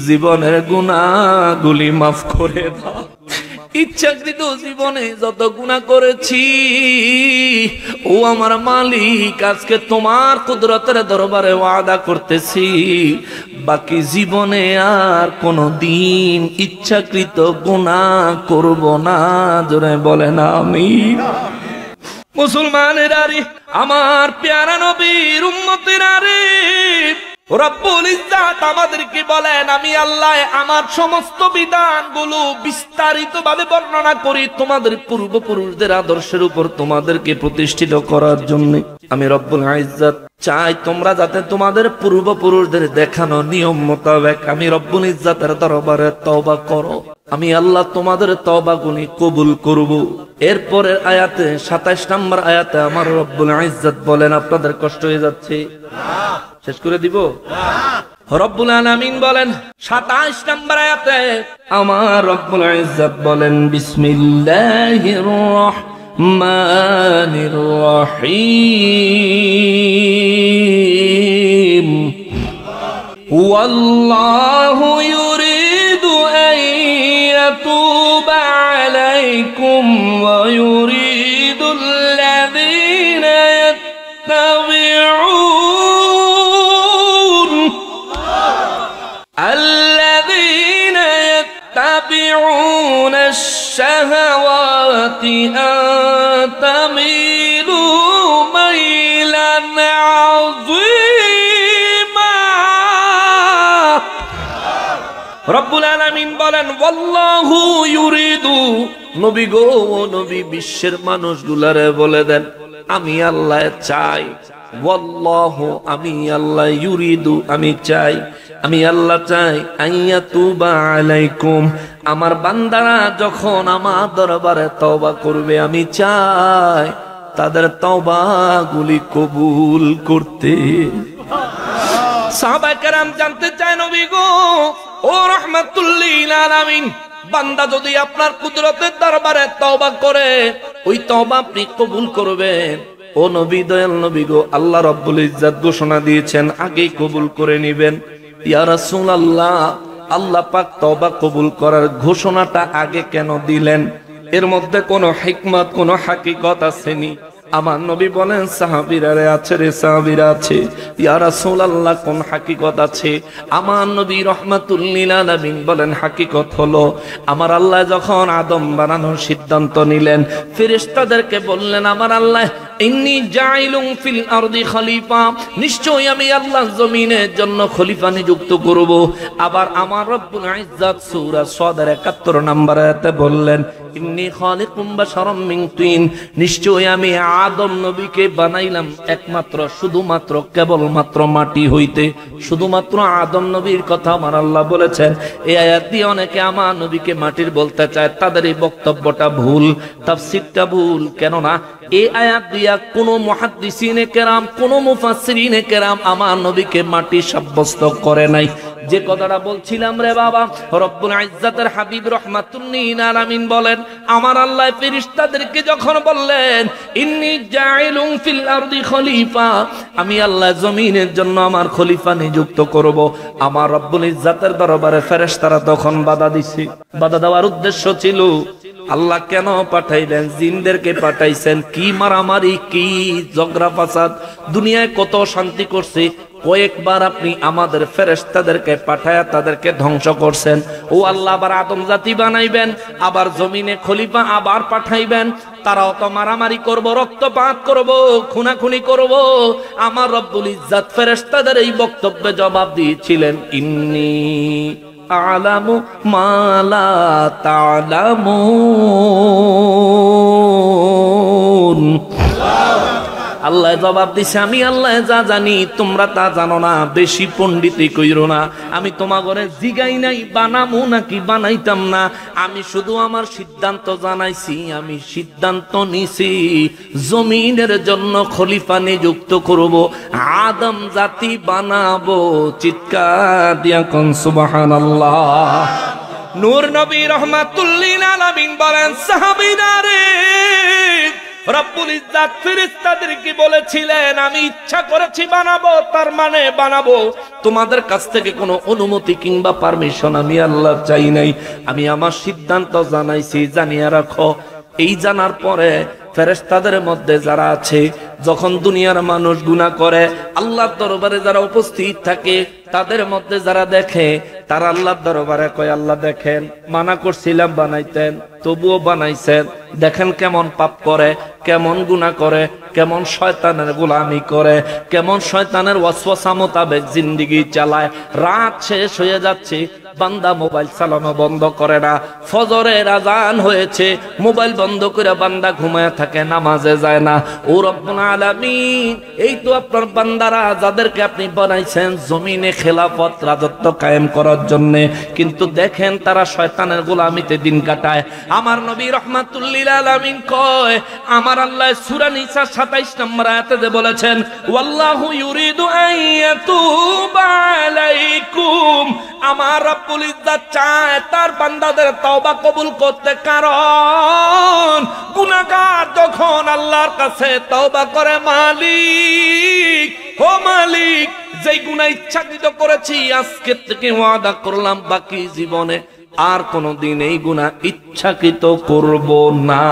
জীবনের গুনাহগুলি মাফ করে দাও। ইচ্ছাকৃত জীবনে যত গুনাহ করেছি, ও আমার মালিক, আজকে তোমার কুদরতের দরবারে ওয়াদা করতেছি বাকি জীবনে আর কোনদিন ইচ্ছাকৃত গুনাহ করব না। জোরে বলেন আমিন। মুসলমানেরা রে, আমার প্যারা নবীর উম্মতেরা রে, রব্বুল ইজ্জাত আমাদেরকে বলেন, আমি আল্লাহ আমার সমস্ত বিধানগুলো বিস্তারিতভাবে বর্ণনা করি তোমাদের পূর্বপুরুষদের আদর্শের উপর তোমাদেরকে প্রতিষ্ঠিত করার জন্য। আমি রব্বুল ইজ্জাত চাই তোমরা যাতে তোমাদের পূর্বপুরুষদের দেখানো নিয়ম মোতাবেক আমি রব্বুল ইজ্জাতের দরবারে তওবা করো। আমি আল্লাহ তোমাদের তওবাগুলি কবুল করব। এরপরের আয়াতে 27 নম্বর আয়াতে আমার রব্বুল ইজ্জাত বলেন, আপনাদের কষ্ট হয়ে যাচ্ছে, শেষ করে দিব। রব্বুল আলামিন বলেন 27 নম্বর আয়াতে আমার রব্বুল ইজ্জাত বলেন, বিসমিল্লাহির রহমানির রহিম, ওয়াল্লাহু ইউরিদু আন ইয়াতুবা আলাইকুম ওয়া ইউরিদুল লাযীনা يتبعون الشهوات أن تميلوا ميلا عظيما। রব্বুল আলামিন বলেন, ওয়াল্লাহু ইউরিদু, নবী গো, নবী বিশ্বের মানুষগুলারে বলে দেন আমি আল্লাহ চাই, ওয়াল্লাহু আমি আল্লাহ, ইউরিদু আমি চাই, আমি আল্লাহ চাই, আইয়াতুবা আলাইকুম আমার বান্দারা যখন আমার দরবারে তওবা করবে আমি চাই তাদের তওবাগুলি কবুল করতে। সাহাবায়ে কেরাম জানতে চায়, নবী গো, ও রাহমাতুল লিল আলামিন, বান্দা যদি আপনার কুদরতের দরবারে তওবা করে ওই তওবা আপনি কবুল করবেন। ও নবী, দয়াল নবী গো, আল্লাহ রাব্বুল ইজ্জাত ঘোষণা দিয়েছেন আগেই কবুল করে নেবেন। ইয়া রাসূলুল্লাহ, আল্লাহ পাক তওবা কবুল করার ঘোষণাটা আগে কেন দিলেন? এর মধ্যে কোনো হিকমত, কোনো হাকিকত আসেনি? আমার নবী বলেন, সাহাবীরা রে আছে রে, সাহাবীরা আছে। ইয়া রাসূলুল্লাহ, কোন হাকিকত আছে? আমার নবী রাহমাতুল লিল আলামিন বলেন, হাকিকত হলো আমার আল্লাহ যখন আদম বানানোর সিদ্ধান্ত নিলেন, ফেরেশতাদেরকে বললেন, আমার আল্লাহ ইন্নী জাইলুম ফিল আরদি খলিফা, নিশ্চয়ই আমি আল্লাহ জমিনের জন্য খলিফা নিযুক্ত করব। আবার আমার রব্বুল ইজ্জাত সূরা সাদের 71 নম্বর আয়াতে বললেন, ইন্নী খালিকুম বাশারাম মিন তিন, নিশ্চয়ই আমি আদম নবীকে বানাইলাম একমাত্র শুধুমাত্র কেবলমাত্র মাটি হইতে। শুধুমাত্র আদম নবীর কথা আমার আল্লাহ বলেছেন। এই আয়াত দিয়ে অনেকে আমার নবীকে মাটির বলতে চায়, তাদের এই বক্তব্যটা ভুল, তাফসীরটা ভুল। কেননা এই আয়াত দিয়া কোন মুহাদ্দিসিনে কেরাম, কোন মুফাসসিরিনে কেরাম আমার নবীকে মাটি সাব্যস্ত করে নাই। যে কথাটা বলছিলাম রে বাবা, রব্বুল ইজ্জাতের হাবিব রাহমাতুল লিল আলামিন বলেন, আমার আল্লাহ ফেরেশতাদেরকে যখন বললেন ইন্নী জাইলুন ফিল আরদি খলিফা, আমি আল্লাহ জমিনের জন্য আমার খলিফা নিযুক্ত করব, আমার রব্বুল ইজ্জাতের দরবারে ফেরেশতারা তখন বাধা দিছে। বাধা দেওয়ার উদ্দেশ্য ছিল আল্লাহ কেন পাঠাইলেন? জিনদেরকে পাঠাইছেন কি মারামারি, কি ঝগড়া ফাসাদ, দুনিয়ায় কত শান্তি করছে, কয়েকবার আপনি আমাদের ফেরেশতাদেরকে পাঠায়া তাদেরকে ধ্বংস করছেন। ও আল্লাহ আবার আদম জাতি বানাইবেন, আবার জমিনে খলিফা আবার পাঠাইবেন, তারাও তো মারামারি করব, রক্তপাত করব, খুনাখুনি করব। আমার রব্বুল ইজ্জাত ফেরেশতাদের এই বক্তব্যে জবাব দিয়েছিলেন, ইন্নী আ'লামু মা লা তা'লামুন। আল্লাহ জবাব দিছে, আমি আল্লাহ যা জানি তোমরা তা জানো না, বেশি পণ্ডিতি কইরো না। আমি তোমাগরে জিগাই নাই বানামু নাকি বানাইতাম না, আমি শুধু আমার সিদ্ধান্ত জানাইছি। আমি সিদ্ধান্ত নিছি জমিনের জন্য খলিফা নিযুক্ত করব, আদম জাতি বানাবো। চিৎকার দিয়া কোন সুবহানাল্লাহ। নূর নবী রাহমাতুল লিল আলামিন বলেন, সাহাবীরা রে, রব্বুল ইজ্জাত ফেরেশতাদেরকে বলেছিলেন আমি ইচ্ছা করেছি বানাবো, তার মানে বানাবো। তোমাদের কাছ থেকে কোনো অনুমতি কিংবা পারমিশন আমি আল্লাহ চাই নাই। আমি আমার সিদ্ধান্ত জানাইছি, জানিয়ে রাখো। এই জানার পরে ফেরেশতাদের মধ্যে যারা আছে, যখন দুনিয়ার মানুষ গুনাহ করে আল্লাহর দরবারে যারা উপস্থিত থাকে, তাদের মধ্যে যারা দেখে, তারা আল্লাহর দরবারে কয়, আল্লাহ দেখেন মানা করছিলাম বানাইতেন, তবুও বানাইছেন, দেখেন কেমন পাপ করে, কেমন গুনাহ করে, কেমন শয়তানের গোলামি করে, কেমন শয়তানের ওয়াসওয়াসা মোতাবেক জিন্দেগি চালায়। রাত শেষ হয়ে যাচ্ছে, বান্দা মোবাইল চালানো বন্ধ করে না, ফজরের আজান হয়েছে, মোবাইল বন্ধ করে বান্দা ঘুমায় থাকে, নামাজে যায় না। ও রব্বুল আলামিন, এই তো আপনার বান্দারা যাদেরকে আপনি বানাইছেন জমিনে খেলাফত রাজত্ব কায়েম করার জন্য, কিন্তু দেখেন তারা শয়তানের গোলামিতে দিন কাটায়। আমার নবী রাহমাতুল লিল আলামিন কয়, আমার আল্লাহ সূরা নিসা 27 নম্বর আয়াতে যে বলেছেন, ওয়াল্লাহু ইউরিদু আন ইয়াতুবা আলাইকুম, আমার রব্বুল ইজ্জাত চায় তার বান্দাদের তওবা কবুল করতে। কারণ গুনাহগার যখন আল্লাহর কাছে তওবা করে, মালিক ও মালিক, যেই গুনাহ ইচ্ছাকৃত করেছি আজকে থেকে ওয়াদা করলাম বাকি জীবনে আর কোনদিন এই গুনাহ ইচ্ছাকৃত করব না।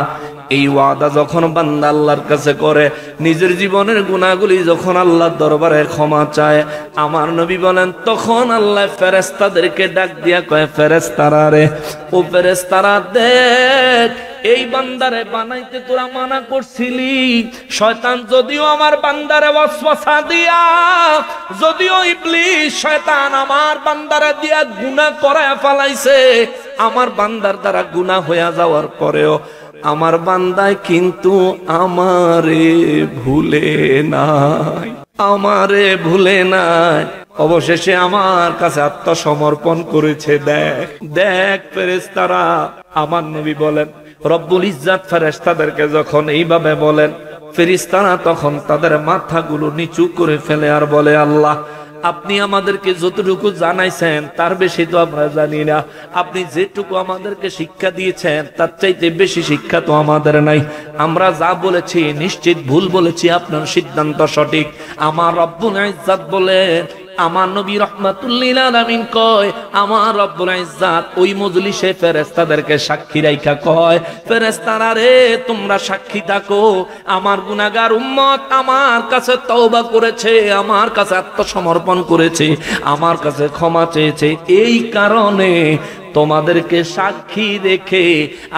এই ওয়াদা যখন বান্দা আল্লাহর কাছে করে, নিজের জীবনের গুনাহগুলি যখন আল্লাহর দরবারে ক্ষমা চায়, আমার নবী বলেন তখন আল্লাহ ফেরেশতাদেরকে ডাক দিয়া কয়, ফেরেশতারা রে, ও ফেরেশতারা দেখ, এই বান্দারে বানাইতে তোরা মানা করছিলি, শয়তান যদিও আমার বান্দারে ওয়াসওয়াসা দিয়া, যদিও ইবলিস শয়তান আমার বান্দারে দিয়া গুনাহ করায় ফেলাইছে, আমার বান্দার দ্বারা গুনাহ হয়ে যাওয়ার পরেও আমার বান্দায় কিন্তু আমারে ভুলে নাই, আমারে ভুলে নাই, অবশেষে আমার কাছে আত্মসমর্পণ করেছে। দেখ দেখ ফেরেশতারা, আমার নবী বলেন, রব্বুল ইজ্জাত ফেরেশতাদেরকে যখন এইভাবে বলেন, ফেরেশতারা তখন তাদের মাথাগুলো নিচু করে ফেলে আর বলে, আল্লাহ আপনি আমাদেরকে যতটুকু জানাইছেন তার বেশি তো আমরা জানি না, আপনি যেটুকু আমাদেরকে শিক্ষা দিয়েছেন তার চাইতে বেশি শিক্ষা তো আমাদের নাই, আমরা যা বলেছি নিশ্চিত ভুল বলেছি, আপনার সিদ্ধান্ত সঠিক। আমার রব্বুল ইজ্জাত বলেন, আমার নবী রাহমাতুল লিল আলামিন কয়, আমার রব্বুল ইজ্জাত ওই মজলিসে ফেরেশতাদেরকে সাক্ষী রাইখা কয়, ফেরেশতারা রে, তোমরা সাক্ষী থাকো, আমার গুনাহগার উম্মত আমার কাছে তওবা করেছে, আমার কাছে আত্মসমর্পণ করেছে, আমার কাছে ক্ষমা চেয়েছে, এই কারণে তোমাদেরকে সাক্ষী রেখে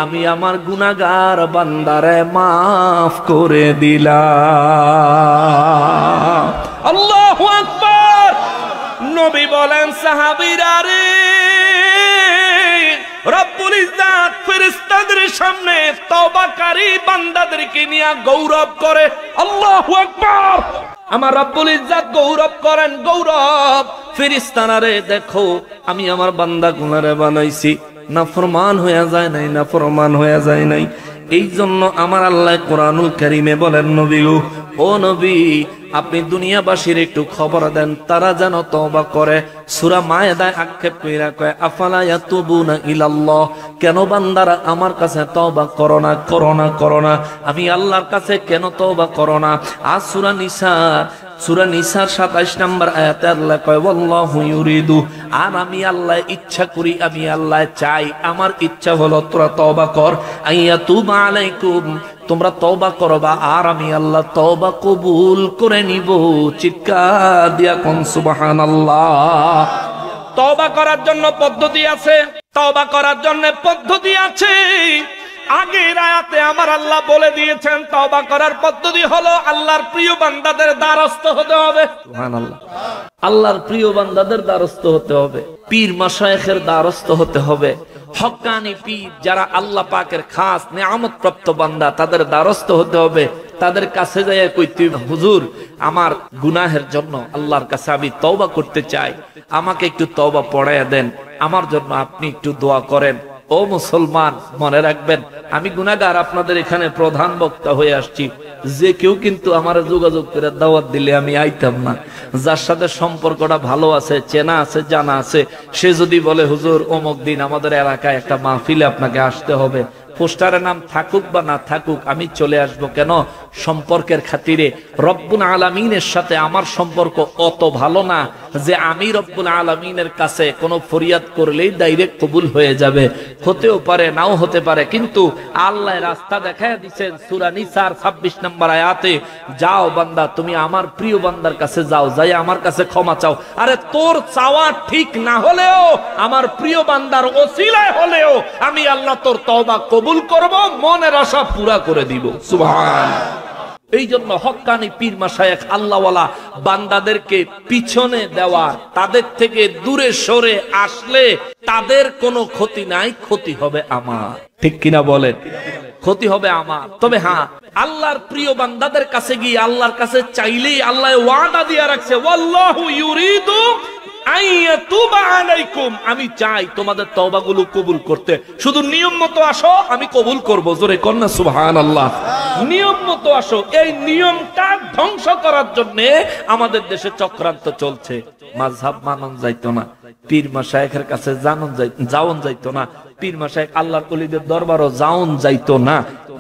আমি আমার গুনাহগার বান্দারে মাফ করে দিলাম। আল্লাহু আকবার। নবী বলেন, সাহাবীরা রে, রব্বুল ইজ্জাত ফেরেশতাদের সামনে তওবাকারী বান্দাদেরকে নিয়ে গৌরব করে। আল্লাহু আকবার। আমার রব্বুল ইজ্জাত গৌরব করেন, গৌরব। ফেরেশতারা রে, দেখো আমি আমার বান্দা গুনারে বানাইছি, নাফরমান হয়ে যায় নাই, নাফরমান হয়ে যায় নাই, এই জন্য আমার আল্লাহ কোরআনুল কারীমে বলেন, নবী ও নবী, আপনি দুনিয়াবাসীর একটু খবর দেন, তারা যেন তওবা করে। সূরা মায়েদায় আক্ষেপ কইরা কয়, আফালা ইয়াতুবুনা ইলাল্লাহ, কেন বান্দারা আমার কাছে তওবা করো না, করো না, করো না, আমি আল্লাহর কাছে কেন তওবা করো না? আর সূরা নিসার 27 নম্বর আয়াতে আল্লাহ কয়, ওয়াল্লাহু ইউরিদু, আর আমি আল্লাহ ইচ্ছা করি, আমি আল্লাহ চাই, আমার ইচ্ছা হলো তোরা তওবা কর, আইয়াতুবা আলাইকুম, তোমরা তওবা করবা, আর আমি আল্লাহ তওবা কবুল করে নিব। চিৎকার দিয়া কোন সুবহানাল্লাহ। তওবা করার জন্য পদ্ধতি আছে, তওবা করার জন্য পদ্ধতি আছে। আগের আয়াতে আমার আল্লাহ বলে দিয়েছেন তওবা করার পদ্ধতি হলো আল্লাহর প্রিয় বান্দাদের দ্বারস্থ হতে হবে। সুবহানাল্লাহ। আল্লাহর প্রিয় বান্দাদের দ্বারস্থ হতে হবে, পীর মাশায়েখের দ্বারস্থ হতে হবে, হক্কানি পীর যারা আল্লাহ পাকের খাস নিয়ামত প্রাপ্ত বান্দা, তাদের দ্বারস্থ হতে হবে। তাদের কাছে যাইয়া কইতে, হুজুর আমার গুনাহের জন্য আল্লাহর কাছে আমি তওবা করতে চাই, আমাকে একটু তওবা পড়াইয়া দেন, আমার জন্য আপনি একটু দোয়া করেন। ও মুসলমান, মনে রাখবেন আমি গুনাহগার, আপনাদের এখানে প্রধান বক্তা হয়ে আসছি। যে কেউ কিন্তু আমার যোগাযোগ করে দাওয়াত দিলে আমি আইতাম না। যার সাথে সম্পর্কটা ভালো আছে, চেনা আছে, জানা আছে, সে যদি বলে হুজুর অমুক দিন আমাদের এলাকায় একটা মাহফিলে আপনাকে আসতে হবে, পোস্টারের নাম থাকুক বা না থাকুক আমি চলে আসব। কেন? সম্পর্কের খাতিরে। রব্বুল আলামিনের সাথে আমার সম্পর্ক অত ভালো না যে আমি রব্বুল আলামিনের কাছে কোনো ফরিয়াদ করলেই ডাইরেক্ট কবুল হয়ে যাবে। হতেও পারে, নাও হতে পারে, কিন্তু আল্লাহ রাস্তা দেখায় দিয়েছেন সূরা নিসার 26 নম্বর আয়াতে, যাও বান্দা তুমি আমার প্রিয় বান্দার কাছে যাও, যাই আমার কাছে ক্ষমা চাও। আরে তোর চাওয়া ঠিক না হলেও আমার প্রিয় বান্দার ওসিলায় হলেও আমি আল্লাহ তোর তওবা কবুল করব, মনের আশা পুরা করে দিব। সুবহানাল্লাহ। এই জন্য হক্কানি পীর মাশায়েখ আল্লাহওয়ালা বান্দাদেরকে পিছনে দেওয়া, তাদের থেকে দূরে সরে আসলে তাদের কোনো ক্ষতি নাই, ক্ষতি হবে আমার। ঠিক কিনা বলেন? ক্ষতি হবে আমার। তবে হ্যাঁ, আল্লাহর প্রিয় বান্দাদের কাছে গিয়ে আল্লাহর কাছে চাইলেই আল্লাহ ওয়াদা দিয়ে রাখছে, ওয়াল্লাহু ইউরিদু আইয়াতুবা আলাইকুম, আমি চাই তোমাদের তওবাগুলো কবুল করতে, শুধু নিয়ম মতো আসো, আমি কবুল করব। জোরে কন্না সুবহানাল্লাহ। নিয়ম মতো আসো। এই নিয়মটা ধ্বংস করার জন্য আমাদের দেশে চক্রান্ত চলছে। মাযহাব মানন যাইতো না, পীর মাশায়েখের কাছে যাওন যাইতো না, পীর মাশায়েখ আল্লাহর ওলিদের দরবারও যাওন যাইতো না।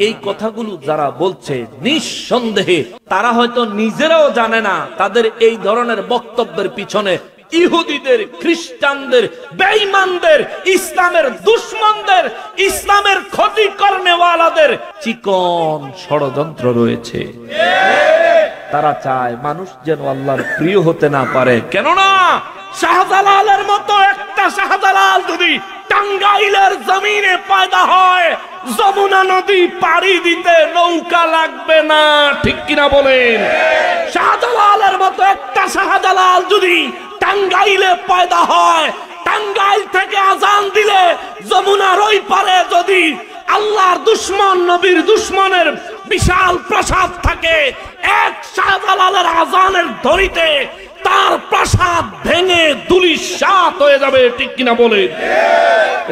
এই কথাগুলো যারা বলছে, নিঃসন্দেহে তারা হয়তো নিজেরাও জানে না তাদের এই ধরনের বক্তব্যের পিছনে ইহুদিদের, খ্রিস্টানদের, বেঈমানদের, ইসলামের দুশমনদের, ইসলামের ক্ষতি করনেওয়ালাদের চিকন ষড়যন্ত্র রয়েছে। তারা চায় মানুষ যেন আল্লাহর প্রিয় হতে না পারে। কেননা শাহজালালের মতো একটা শাহজালাল যদি টাঙ্গাইলের জমিনে পয়দা হয়, যমুনা নদী পাড়ি দিতে নৌকা লাগবে না। ঠিক কিনা বলেন? শাহজালালের মতো একটা শাহজালাল যদি টাঙ্গাইলে পয়দা হয়, টাঙ্গাইল থেকে আজান দিলে যমুনার ওই পারে যদি আল্লাহর দুশমন, নবীর দুশমনের বিশাল প্রাসাদ থাকে, এক শাহজালালের আজানের ধরিতে তার প্রাসাদ ভেঙে ধূলিসাৎ হয়ে যাবে। ঠিক কিনা বলে?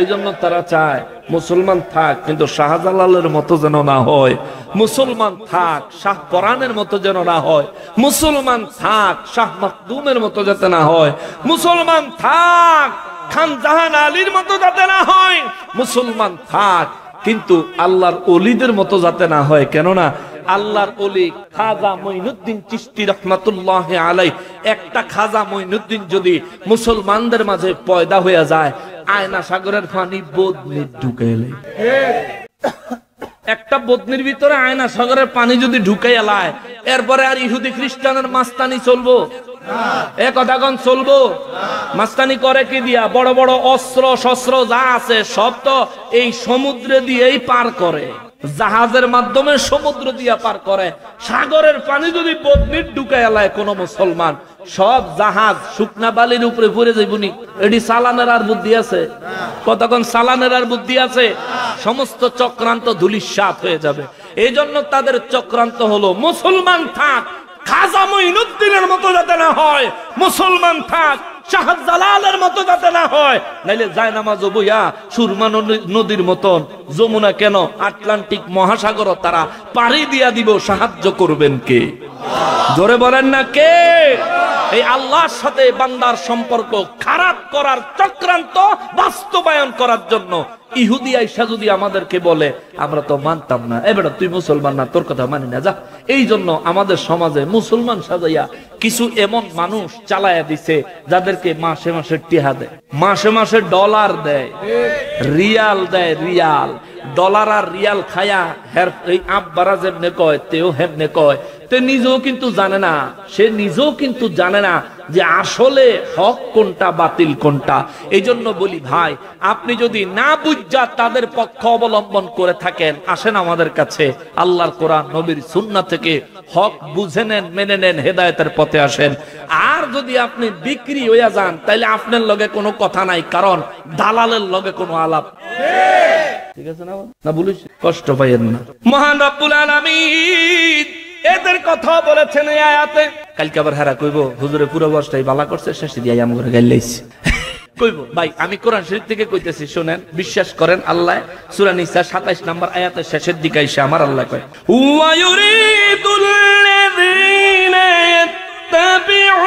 এই জন্য তারা চায় মুসলমান থাক, কিন্তু শাহজালালের মতো যেন না হয়। মুসলমান থাক, শাহ পরানের মতো যেন না হয়। মুসলমান থাক, শাহ মাখদুমের মতো যাতে না হয়। মুসলমান থাক, খান জাহান আলীর মতো যাতে না হয়। মুসলমান থাক, কিন্তু আল্লাহর ওলিদের মতো যাতে না হয়। কেননা আল্লাহর ওলি খাজা মঈনুদ্দিন চিশতি রাহমাতুল্লাহি আলাইহি, একটা খাজা মঈনুদ্দিন যদি মুসলমানদের মাঝে পয়দা হয়ে যায়, আয়না সাগরের পানি বদনির ঢুকাইলে, একটা বদনির ভিতরে আয়না সাগরের পানি যদি ঢুকাইয়া লায়, এরপরে আর ইহুদি খ্রিস্টানের মাস্তানি চলবো? এ কথাগণ চলবো? মাস্তানি করে কি দিয়া? বড় বড় অস্ত্র শস্ত্র যা আছে সব তো এই সমুদ্রে দিয়েই পার করে, জাহাজের মাধ্যমে সমুদ্র দিয়া পার করে। সাগরের পানি যদি বদনির ঢুকাইয়া লায় কোন মুসলমান, সব জাহাজ শুকনা বালির উপরে পড়ে যাইবনি। এটি চালানের আর বুদ্ধি আছে? কতক্ষণ চালানের আর বুদ্ধি আছে? সমস্ত চক্রান্ত ধূলিসাৎ হয়ে যাবে। এই জন্য তাদের চক্রান্ত হলো মুসলমান থাক, খাজা মঈনুদ্দিনের মতো যাতে না হয়। মুসলমান থাক, শাহজালালের মতো যাতে না হয়, নাইলে যায় নামাজ বইয়া সুরমা নদীর মতন যমুনা কেন আটলান্টিক মহাসাগর তারা পাড়ি দিয়া দিব, সাহায্য করবেন কে? জোরে বলেন না কে? এই আল্লাহর সাথে বান্দার সম্পর্ক খারাপ করার চক্রান্ত বাস্তবায়ন করার জন্য ইহুদি আইসা যদি আমাদেরকে বলে আমরা তো মানতাম না, এবারে তুই মুসলমান না, তোর কথা মানি না, যা। এই জন্য আমাদের সমাজে মুসলমান সাজাইয়া কিছু এমন মানুষ চালায়া দিছে যাদেরকে মাসে মাসে টিহা দেয়, মাসে মাসে ডলার দেয়, রিয়াল দেয়, রিয়াল ডলার আর রিয়াল খায়া হের এই আব্বারা যেমনে কয় তেও হেমনে কয়। তে নিজেও কিন্তু জানে না, সে নিজেও কিন্তু জানে না যে আসলে হক কোনটা বাতিল কোনটা। এই জন্য বলি ভাই, আপনি যদি না বুঝা তাদের পক্ষ অবলম্বন করে থাকেন, আসেন আমাদের কাছে, আল্লাহর কোরআন নবীর সুন্নাহ থেকে হক বুঝে নেন, মেনে নেন, হেদায়েতের পথে আসেন। আর যদি আপনি বিক্রি হইয়া যান, তাইলে আপনার লগে কোনো কথা নাই, কারণ দালালের লগে কোনো আলাপ। ঠিক আছে না? না বলিস, কষ্ট পাইয়েন না। মহান রব্বুল আলামিন এদের কথা বলেছেন এই আয়াতে। কালকে আবার হারা কইব হুজুরে পুরো বর্ষটাই বালা করছে, শেষে দিয়ে আম করে গাইলাইছি কইব। ভাই আমি কোরআন শরীফ থেকে কইতেছি, শুনেন, বিশ্বাস করেন। আল্লাহ সূরা নিসা 27 নম্বর আয়াতের শেষের দিকে এসে আমার আল্লাহ কয়, ওয়া ইউরিদুল লাযিনা ইয়াত্তাবিউনা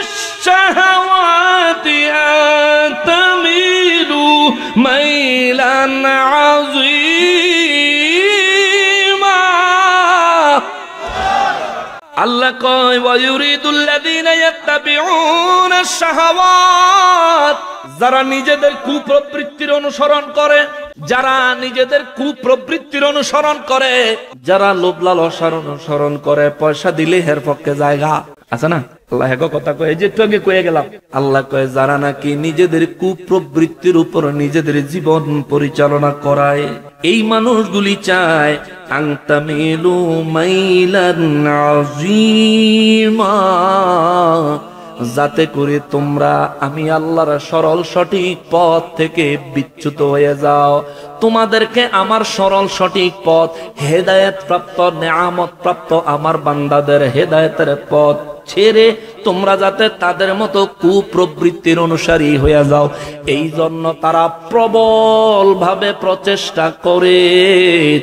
আশ-শাহাওয়াতি আন তামিলু মাইলান আযীমা। আল্লাহ কয় ওয়া ইউরিদুল লাযিনা ইয়াত্তাবিউনা আশ-শাহাওয়াত, যারা নিজেদের কুপ্রবৃত্তির অনুসরণ করে, যারা নিজেদের কুপ্রবৃত্তির অনুসরণ করে, যারা লোভ লালসার অনুসরণ করে, পয়সা দিলে হের পক্ষে জায়গা আছে না। আল্লাহ এক কথা কয়, যে একটু আগে কয়ে গেলাম, আল্লাহ কয় যারা নাকি নিজেদের কুপ্রবৃত্তির উপর নিজেদের জীবন পরিচালনা করায়, এই মানুষগুলি চায় আনতামিলু মাইলান আযীমা, যাতে করে তোমরা আমি আল্লাহর সরল সঠিক পথ থেকে বিচ্যুত হয়ে যাও। তোমাদেরকে আমার সরল সঠিক পথ, হেদায়েত প্রাপ্ত, নেয়ামত প্রাপ্ত আমার বান্দাদের হেদায়েতের পথ ছেড়ে তোমরা যাতে তাদের মতো কুপ্রবৃত্তির অনুসারী হয়ে যাও, এই জন্য তারা প্রবল ভাবে প্রচেষ্টা করে।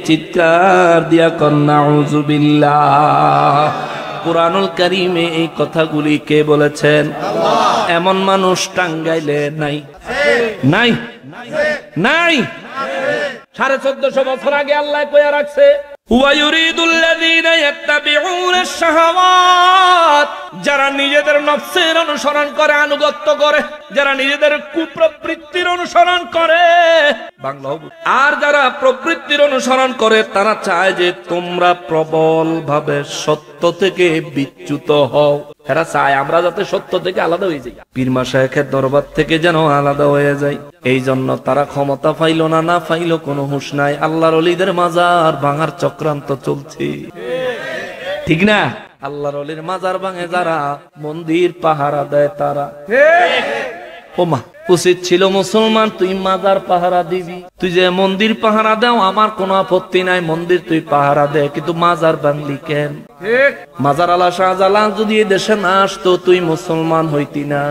চিৎকার দিয়া কর নাউযুবিল্লাহ। কুরআনুল কারীমে এই কথাগুলি কে বলেছেন? আল্লাহ। এমন মানুষ টাঙ্গাইলে নাই, নাই, নাই। 1450 বছর আগে আল্লাহ কইয়া রাখছে, ওয়া ইউরিদুল লাযিনা ইয়াত্তাবিউনা আশ-শাহাওয়াত, যারা নিজেদের নফসের অনুসরণ করে, আনুগত্য করে, যারা নিজেদের কুপ্রবৃত্তির অনুসরণ করে, বাংলা আর যারা প্রবৃত্তির অনুসরণ করে, তারা চায় যে তোমরা প্রবল ভাবে সত্য থেকে বিচ্যুত হও। এরা চায় আমরা যাতে সত্য থেকে আলাদা হয়ে যাই, পীর মাশায়েখের দরবার থেকে যেন আলাদা হয়ে যায়। এই জন্য তারা ক্ষমতা পাইল না, না পাইল কোনো হুঁশ নাই, আল্লাহর ওলিদের মাজার ভাঙার চক্রান্ত চলছে, ঠিক না? আল্লাহর ওলির মাজার ভাঙে যারা, মন্দির পাহারা দেয় তারা। ওমা, উচিত ছিল মুসলমান তুই মাজার পাহারা দিবি। তুই যে মন্দির পাহারা দাও আমার কোনো আপত্তি নাই, মন্দির তুই পাহারা দে, কিন্তু মাজার ভাঙলি কেন? মাজার আলা শাহজালাল যদি এই দেশে না আসতো তুই মুসলমান হইতি না।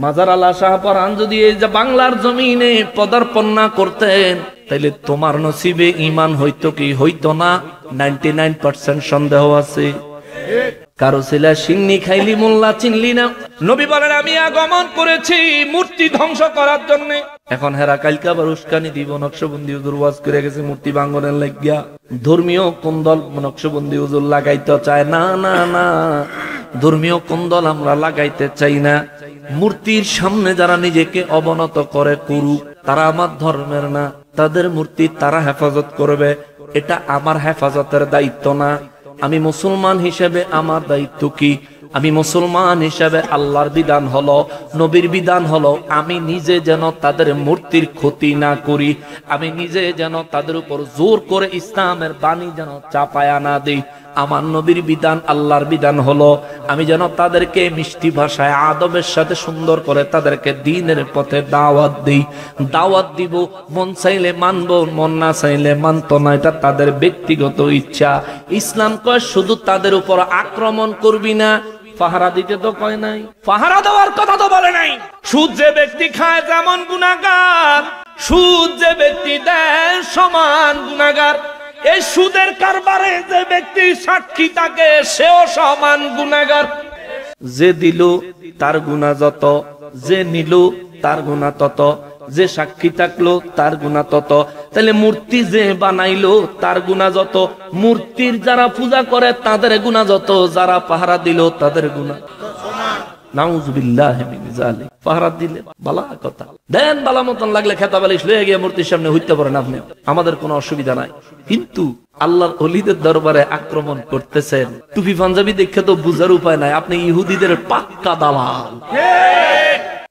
মাজার আলা শাহপরান যদি এই যে বাংলার জমিনে পদার্পণ না করতেন, তাইলে তোমার নসিবে ঈমান হইতো কি হইতো না 99% সন্দেহ আছে। কারো ছেলে সিন্নি খাইলি মোল্লা চিনলি না। নবী বলেন আমি আগমন করেছি মূর্তি ধ্বংস করার জন্য। এখন হেরা কালকে আবার উস্কানি দিব, নকশবন্দি হুজুর ওয়াজ করে গেছে মূর্তি ভাঙনের লাগিয়া। ধর্মীয় কুন্দল নকশবন্দি হুজুর লাগাইতে চায় না, না, না, ধর্মীয় কুন্দল আমরা লাগাইতে চাই না। মূর্তির সামনে যারা নিজেকে অবনত করে করুক, তারা আমার ধর্মের না, তাদের মূর্তি তারা হেফাজত করবে, এটা আমার হেফাজতের দায়িত্ব না। আমি মুসলমান হিসেবে আমার দায়িত্ব কি? আমি মুসলমান হিসেবে আল্লাহর বিধান হলো, নবীর বিধান হলো, আমি নিজে যেন তাদের মূর্তির ক্ষতি না করি, আমি নিজে যেন তাদের উপর জোর করে ইসলামের বাণী যেন চাপায়া না দিই। আমার নবীর বিধান, আল্লাহর বিধান হলো আমি যেন তাদেরকে মিষ্টি ভাষায় আদবের সাথে সুন্দর করে তাদেরকে দ্বীনের পথে দাওয়াত দিই। দাওয়াত দিব, মন চাইলে মানবো, মন না চাইলে মানতো না, এটা তাদের ব্যক্তিগত ইচ্ছা। ইসলাম কয় শুধু তাদের উপর আক্রমণ করবি না, পাহারা দিতে তো কয় নাই, পাহারা দেওয়ার কথা তো বলে নাই। সুদ যে ব্যক্তি খায় যেমন গুনাহগার, সুদ যে ব্যক্তি দেয় সমান গুনাহগার। এই সুদের কারবারে যে ব্যক্তি সাক্ষী থাকে সেও সমান গুনাহগার। যে দিল তার গুনাহ যত, যে নিল তার গুনাহ তত, যে সাক্ষী থাকলো তার গুনাহ তত। তাহলে মূর্তি যে বানাইলো তার গুনাহ যত, মূর্তির যারা পূজা করে তাদের গুনাহ যত, যারা পাহারা দিল তাদের গুনাহ নাউযুবিল্লাহি মিন যালিক। পাহারা দিলে বালা কথা দেন, বালা মতন লাগলে খেতা বালিশ লয়ে গিয়ে মূর্তির সামনে হইতে পারেন আপনি, আমাদের কোনো অসুবিধা নাই। কিন্তু আল্লাহর ওলিদের দরবারে আক্রমণ করতেছেন, টুপি পাঞ্জাবি দেখে তো বুঝার উপায় নাই আপনি ইহুদিদের পাক্কা দালাল।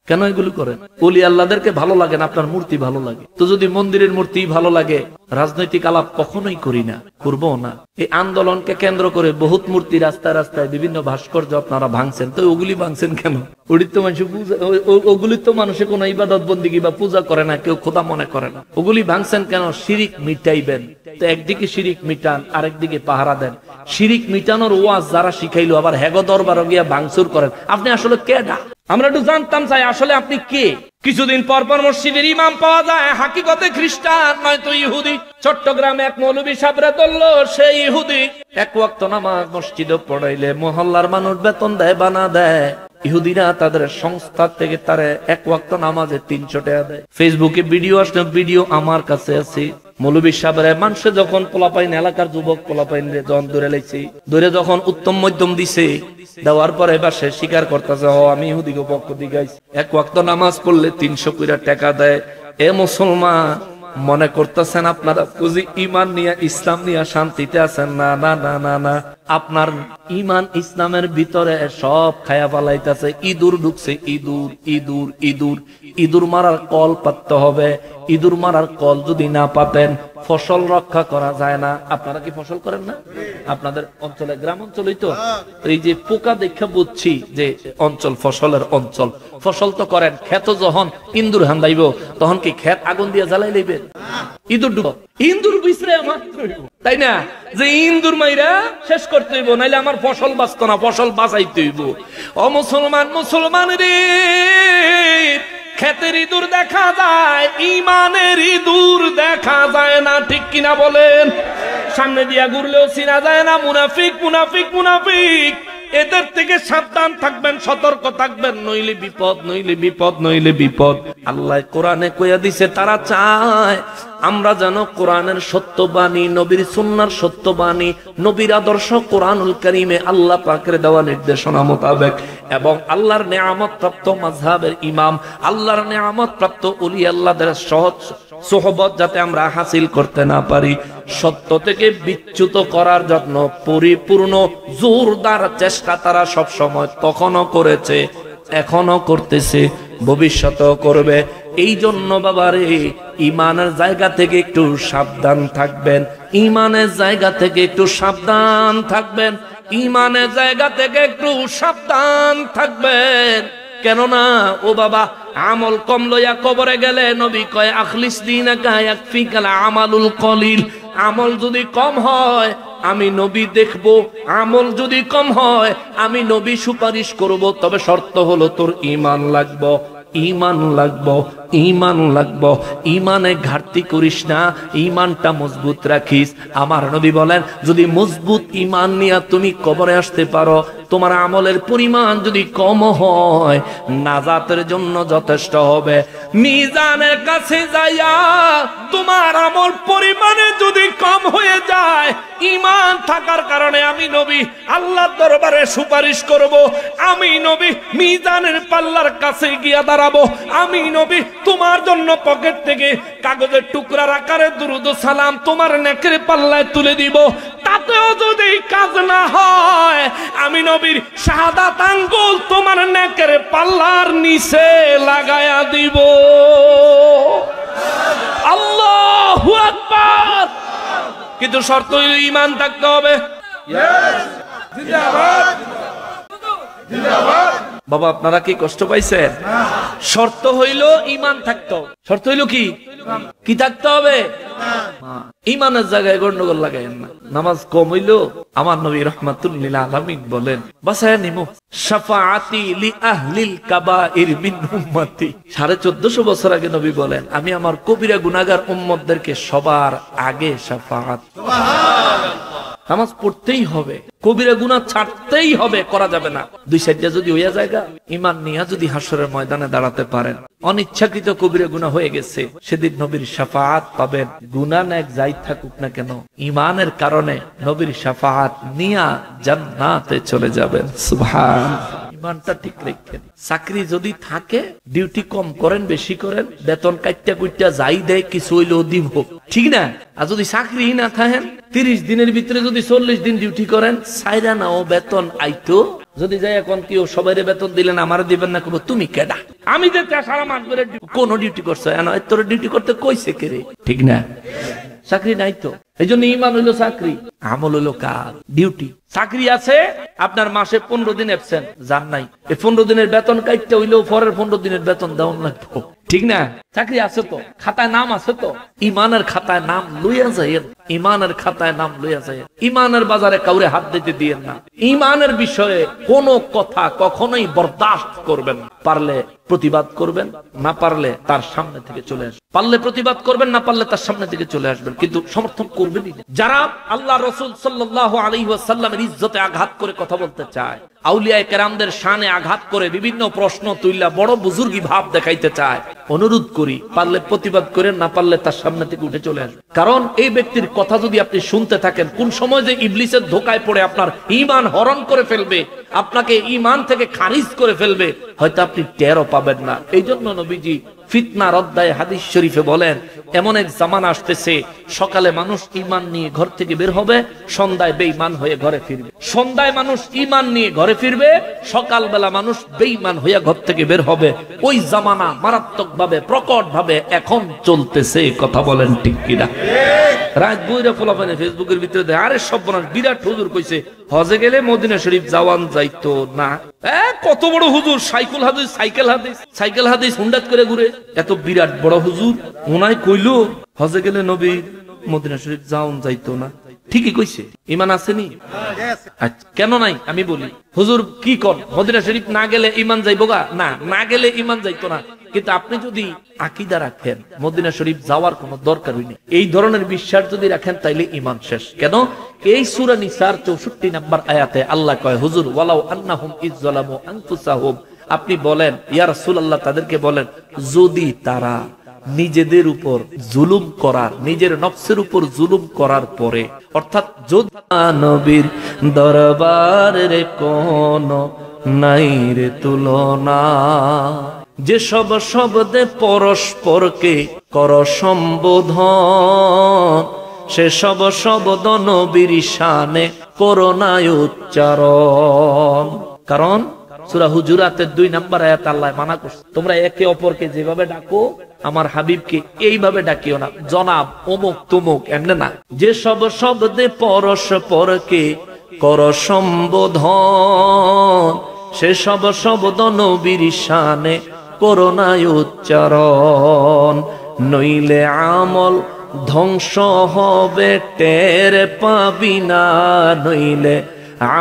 কেন এগুলো করেন? ওলি আল্লাহদেরকে ভালো লাগে না, আপনার মূর্তি ভালো লাগে। তো যদি মন্দিরের মূর্তি ভালো লাগে, রাজনৈতিক আলাপ কখনোই করি না, করবো না। এই আন্দোলনকে কেন্দ্র করে বহুত মূর্তি রাস্তায় রাস্তায় বিভিন্ন ভাস্কর্য আপনারা ভাঙছেন, তো ওগুলি ভাঙছেন কেন? ওগুলি তো মানুষের কোন ইবাদত বন্দিগি বা পূজা করে না, কেউ খোদা মনে করে না। ওগুলি ভাঙছেন কেন? শিরিক মিটাইবেন। তো একদিকে শিরিক মিটান, আরেকদিকে পাহারা দেন। শিরিক মিটানোর ওয়াজ যারা শিখাইলো আবার হেগো দরবার গিয়া ভাঙচুর করেন। আপনি আসলে কেডা? আমরা একটু জানতাম চাই আসলে আপনি কে। কিছুদিন পর পর মসজিদের ইমাম পাওয়া যায় হাকিকতে খ্রিস্টান নয়তো ইহুদি। চট্টগ্রামে এক মৌলবী সাবরে ধরলো সেই ইহুদি। এক ওয়াক্ত নামাজ মসজিদে পড়াইলে মহল্লার মানুষ বেতন দেয়, বানা দেয়। ইহুদিরা তাদের সংস্থা থেকে তারা এক ওয়াক্ত নামাজে 300 টাকা দেয়। ফেসবুকে ভিডিও আসলে ভিডিও আমার কাছে আছে। মৌলবী সাহেবরে মানুষে যখন পোলাপাইন, এলাকার যুবক পোলাপাইন যখন ধরে লাইছে, ধরে যখন উত্তম মধ্যম দিছে, দেওয়ার পরে এবার সে স্বীকার করতেছে আমি ইহুদিকে পক্ষ দিকে এক ওয়াক্ত নামাজ পড়লে 300 কইরা টাকা দেয়। এ মুসলমান মনে করতেছেন আপনারা বুঝি ইমান নিয়ে ইসলাম নিয়ে শান্তিতে আছেন? না না না না না, আপনার ইমান ইসলামের ভিতরে সব খায়া পালাইতেছে। ইঁদুর ঢুকছে, ইঁদুর ইঁদুর ইঁদুর ইঁদুর মারার কল পাততে হবে। ইঁদুর মারার কল যদি না পাতেন ফসল রক্ষা করা যায় না। আপনারা কি ফসল করেন না? আপনাদের অঞ্চলে, গ্রাম অঞ্চলই তো এই যে পোকা দেখে বুঝছি যে অঞ্চল ফসলের অঞ্চল। ফসল তো করেন, ক্ষেত যখন ইন্দুর হান্দাইব তখন কি ক্ষেত আগুন দিয়ে জ্বালাই লইবেন? ইঁদুর ডুব, ইন্দুর বিছরে আমার, তাই না? যে ইন্দুর মাইরা শেষ করতে হইব, নাইলে আমার ফসল বাঁচত না, ফসল বাঁচাইতে হইব। ও মুসলমান, মুসলমান রে, ক্ষেতের ইঁদুর দেখা যায়, ইমানের ইঁদুর দেখা যায় না, ঠিক কিনা বলেন? সামনে দিয়া ঘুরলেও চিনা যায় না। মুনাফিক মুনাফিক মুনাফিক, এদের থেকে সাবধান থাকবেন, সতর্ক থাকবেন, নইলে বিপদ, নইলে বিপদ, নইলে বিপদ। আল্লাহ কোরআনে কইয়া দিছে তারা চায় আমরা যেন কোরআনের সত্যবাণী, নবীর সুন্নাহর সত্যবাণী, নবীর আদর্শ কোরআনুল কারীমে আল্লাহ পাকের দেওয়া নির্দেশনা মোতাবেক এবং আল্লাহর নেয়ামত প্রাপ্ত মাযহাবের ইমাম, আল্লাহর নেয়ামত প্রাপ্ত ওলি আল্লাহদের সহজ সোহবত যাতে আমরা হাসিল করতে না পারি, সত্য থেকে বিচ্যুত করার জন্য পরিপূর্ণ জোরদার চেষ্টা তারা সব সময় তখনও করেছে, এখনো করতেছে, ভবিষ্যতেও করবে। এই জন্য বাবারে ইমানের জায়গা থেকে একটু সাবধান থাকবেন, ইমানের জায়গা থেকে একটু সাবধান থাকবেন, ইমানের জায়গা থেকে একটু সাবধান থাকবেন। কেননা ও বাবা, আমল কম লইয়া কবরে গেলে নবী কয় আখলিস দীনাকা ইয়াকফিকাল আমালুল কলিল। আমল যদি কম হয় আমি নবী দেখব, আমল যদি কম হয় আমি নবী সুপারিশ করব, তবে শর্ত হলো তোর ঈমান লাগবে, ঈমান লাগবে, ঈমান লাগবে। ঈমানে ঘাটতি করিস না, ঈমানটা মজবুত রাখিস। আমার নবী বলেন যদি মজবুত ঈমান নিয়ে তুমি কবরে আসতে পারো, তোমার আমলের পরিমাণ যদি কম হয় নাজাতের জন্য যথেষ্ট হবে। মিজানের কাছে যাইয়া তোমার আমল পরিমাণে যদি কম হয়ে যায়, ঈমান থাকার কারণে আমি নবী আল্লাহর দরবারে সুপারিশ করব, আমি নবী মিজানের পাল্লার কাছে গিয়া দাঁড়াবো, আমি নবী তোমার জন্য পকেট থেকে কাগজের টুকরার আকারে দুরূদ ও সালাম তোমার নেকের পাল্লায় তুলে দিব। তাতেও যদি কাজ না হয় আমি নবীর শাহাদাত আঙ্গুল তোমার নেকের পাল্লার নিচে লাগায়া দিব। আল্লাহু আকবার। কিন্তু শর্ত হইল ঈমান থাকতে হবে। বাবা আপনারা কি কষ্ট পাইছেন? শর্ত হইল ঈমান থাকতে হবে। শর্ত হইল কি? কি থাকতে হবে? ইমানের জায়গায় গন্ডগোল লাগাইয়েন না। নামাজ কম হইলো আমার নবী রাহমাতুল লিল আলামিন বলেন বাসায় নিমু শাফাআতি লি আহলিল কাবাইর মিন উম্মতি। 1450 বছর আগে নবী বলেন আমি আমার কবিরা গুনাহগার উম্মতদেরকে সবার আগে শাফাআত। নামাজ পড়তেই হবে, কবিরা গুনাহ ছাড়তেই হবে, করা যাবে না। দুই সাইডটা যদি হইয়া জায়গা ঈমান নিয়া যদি হাসরের ময়দানে দাঁড়াতে পারেন, অনিচ্ছাকৃত কবিরা গুনাহ হয়ে গেছে, সেদিন নবীর শাফাআত পাবেন। গুনাহ নেক যাই থাকুক না কেন, ঈমানের কারণে নবীর শাফাআত নিয়া জান্নাতে চলে যাবেন। সুবহানাল্লাহ। ঈমানটা ঠিক রাখেন। চাকরি যদি থাকে ডিউটি কম করেন বেশি করেন, বেতন কাইটা কুইটা যাই দেয় কিছু হইলেও দিব, ঠিক না? আর যদি চাকরি না থাকেন 30 দিনের ভিতরে যদি 40 দিন ডিউটি করেন, সাইরা নাও বেতন আইতো। যদি যাই এখন কেউ সবাই বেতন দিলেন আমার দিবেন না, কব তুমি কেডা? আমি যে সারা মাস ধরে কোন ডিউটি করছো, তোর ডিউটি করতে কইছে কে রে? ঠিক না? চাকরি নাই তো, এই জন্য ঈমান হইলো চাকরি, আমল হইলো কাজ, ডিউটি। চাকরি আছে আপনার মাসে 15 দিন অ্যাবসেন্ট যান নাই, এই 15 দিনের বেতন কাটতে হইলেও পরের 15 দিনের বেতন দেওয়া লাগবে, ঠিক না? চাকরি আছে তো, খাতায় নাম আছে তো, ঈমানের খাতায় নাম লইয়া যায়, ঈমানের খাতায় নাম লইয়া যায়। ঈমানের বাজারে কাউরে হাত দিতে দিয়েন না। ঈমানের বিষয়ে কোন কথা কখনোই বরদাস্ত করবেন না। পারলে প্রতিবাদ করবেন, না পারলে তার সামনে থেকে চলে আসবেন। পারলে প্রতিবাদ করবেন, না পারলে তার সামনে থেকে চলে আসবেন, কিন্তু সমর্থন করবেনই না। যারা আল্লাহ রাসূল সাল্লাল্লাহু আলাইহি ওয়াসাল্লামের ইজ্জতে আঘাত করে কথা বলতে চায়, আউলিয়ায়ে কেরামদের শানে আঘাত করে বিভিন্ন প্রশ্ন তুইলা বড় বুজুর্গি ভাব দেখাইতে চায়, অনুরোধ করি পারলে প্রতিবাদ করেন, না পারলে তার সামনে থেকে উঠে চলে আসবেন। কারণ এই ব্যক্তির কথা যদি আপনি শুনতে থাকেন, কোন সময় যে ইবলিসের ধোকায় পড়ে আপনার ঈমান হরণ করে ফেলবে, আপনাকে ঈমান থেকে খারিজ করে ফেলবে, হয়তো আপনি টেরও পাবেন না। এই জন্য নবীজি ফিতনার অধ্যায়ে হাদিস শরীফে বলেন, এমন এক জামানা আসতেছে সকালে মানুষ ঈমান নিয়ে ঘর থেকে বের হবে, সন্ধ্যায় বেঈমান হয়ে ঘরে ফিরবে। সন্ধ্যায় মানুষ ঈমান নিয়ে ঘরে ফিরবে, সকালবেলা মানুষ বেঈমান হয়ে ঘর থেকে বের হবে। ওই জামানা মারাত্মকভাবে প্রকটভাবে এখন চলতেছে। কথা বলেন ঠিক কিনা? রাত বইরা ফলাফানে ফেসবুকের ভিতরে দেয়, আরে সর্বনাশ, বিরাট হুজুর কইছে হজে গেলে মদিনা শরীফ যাওয়ান যাইতো না। কত বড় হুজুর, সাইকেল হাদিস হুন্ডাত করে ঘুরে, এত বিরাট বড় হুজুর ওনাই কইলো হজে গেলে নবী মদিনা শরীফ যাওয়ান যাইতো না। ঠিকই কইছে, ঈমান আসেনি? আচ্ছা, কেন নাই আমি বলি। হুজুর কি কর, মদিনা শরীফ না গেলে ঈমান যাইবো গা? না, না গেলে ঈমান যাইতো না। কিন্তু আপনি যদি আকীদা রাখেন মদিনা শরীফ যাওয়ার কোনো দরকারই নেই, এই ধরনের বিশ্বাস যদি রাখেন, তাইলে ঈমান শেষ। কেন? এই সূরা নিসার 64 নম্বর আয়াতে আল্লাহ কয়, হুজুর ওয়ালাউ আন্নাহুম ইযলামু আনফুসাহুম, আপনি বলেন ইয়া রাসূলুল্লাহ, তাদেরকে বলেন যদি তারা নিজেদের উপর জুলুম করার, নিজের নফসের উপর জুলুম করার পরে, অর্থাৎ যদি নবীর দরবারে কোন নাই রে তুলনা, যে সব শব্দে পরস্পরকে কর সম্বোধন, সে সব শব্দ নবীর শানে করোনায় উচ্চারণ। কারণ সূরা হুজুরাতের 2 নম্বর আয়াত আল্লাহ মানা করছে, তোমরা একে অপরকে যেভাবে ডাকো আমার হাবিবকে এইভাবে ডাকিও না, জনাব অমুক তুমুক, এমনি না। যে সব শব্দে পরস্পরকে কর সম্বোধন, সে সব শব্দ নবীর শানে করোনায় উচ্চারণ, নইলে আমল ধ্বংস হবে টের পাবি না, নইলে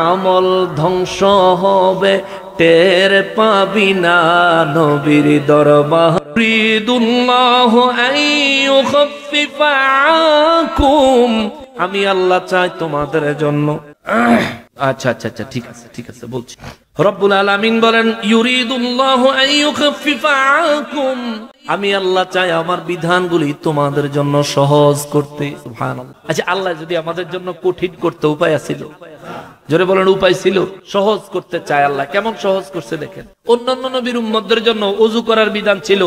আমল ধ্বংস হবে টের পাবি না। নবীর দরবার ইরিদুল্লাহু আইয়ুখাফফিফা আনকুম, আমি আল্লাহ চাই তোমাদের জন্য। আচ্ছা আচ্ছা আচ্ছা, ঠিক আছে বলছি। রব্বুল আলামিন বলেন ইউরিদুল্লাহু আইয়ুখাফফিফা আনকুম, আমি আল্লাহ চাই আমার বিধানগুলি তোমাদের জন্য সহজ করতে। সুবহানাল্লাহ। আচ্ছা, আল্লাহ যদি আমাদের জন্য কঠিন করতে উপায় আছিল? জোরে বলেন, উপায় ছিল? সহজ করতে চায় আল্লাহ। কেমন সহজ করছে দেখেন। অন্যান্য নবীর উম্মতদের জন্য ওযু করার বিধান ছিল,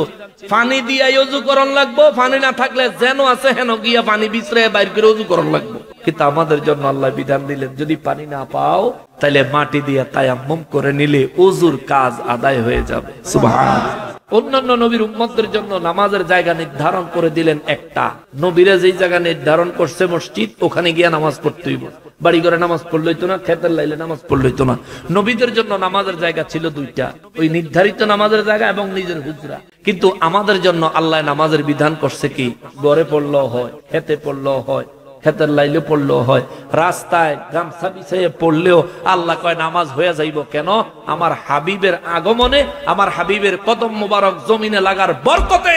পানি দিয়ে ওযু করন লাগবো, পানি না থাকলে যেন আছে হেন গিয়া পানি বিছরে বাইর করে ওযু করন লাগবো। কিন্তু আমাদের জন্য আল্লাহ বিধান দিলেন, যদি পানি না পাও তাহলে মাটি দিয়ে তায়াম্মুম করে নিলে ওযুর কাজ আদায় হয়ে যাবে। সুবহানাল্লাহ। অন্যান্য নবীর উম্মতদের জন্য নামাজের জায়গা নির্ধারণ করে দিলেন একটা। নবীরা যেই জায়গা নির্ধারণ করছে মসজিদ, ওখানে গিয়ে নামাজ পড়তে হইব। বাড়ি ঘরে নামাজ পড়লে হইতো না, খেতের লাইলে নামাজ পড়লে হইতো না। নবীদের জন্য নামাজের জায়গা ছিল 2টা, ওই নির্ধারিত নামাজের জায়গা এবং নিজের হুজরা। কিন্তু আমাদের জন্য আল্লাহ নামাজের বিধান করছে কি, ঘরে পড়লেও হয়, খেতে পড়লেও হয়, খেতের লাইলে পড়লেও হয়, রাস্তায় গামছা বিছাইয়ে পড়লেও আল্লাহ কয় নামাজ হয়ে যাইব। কেন? আমার হাবিবের আগমনে, আমার হাবিবের কদম মোবারক জমিনে লাগার বরকতে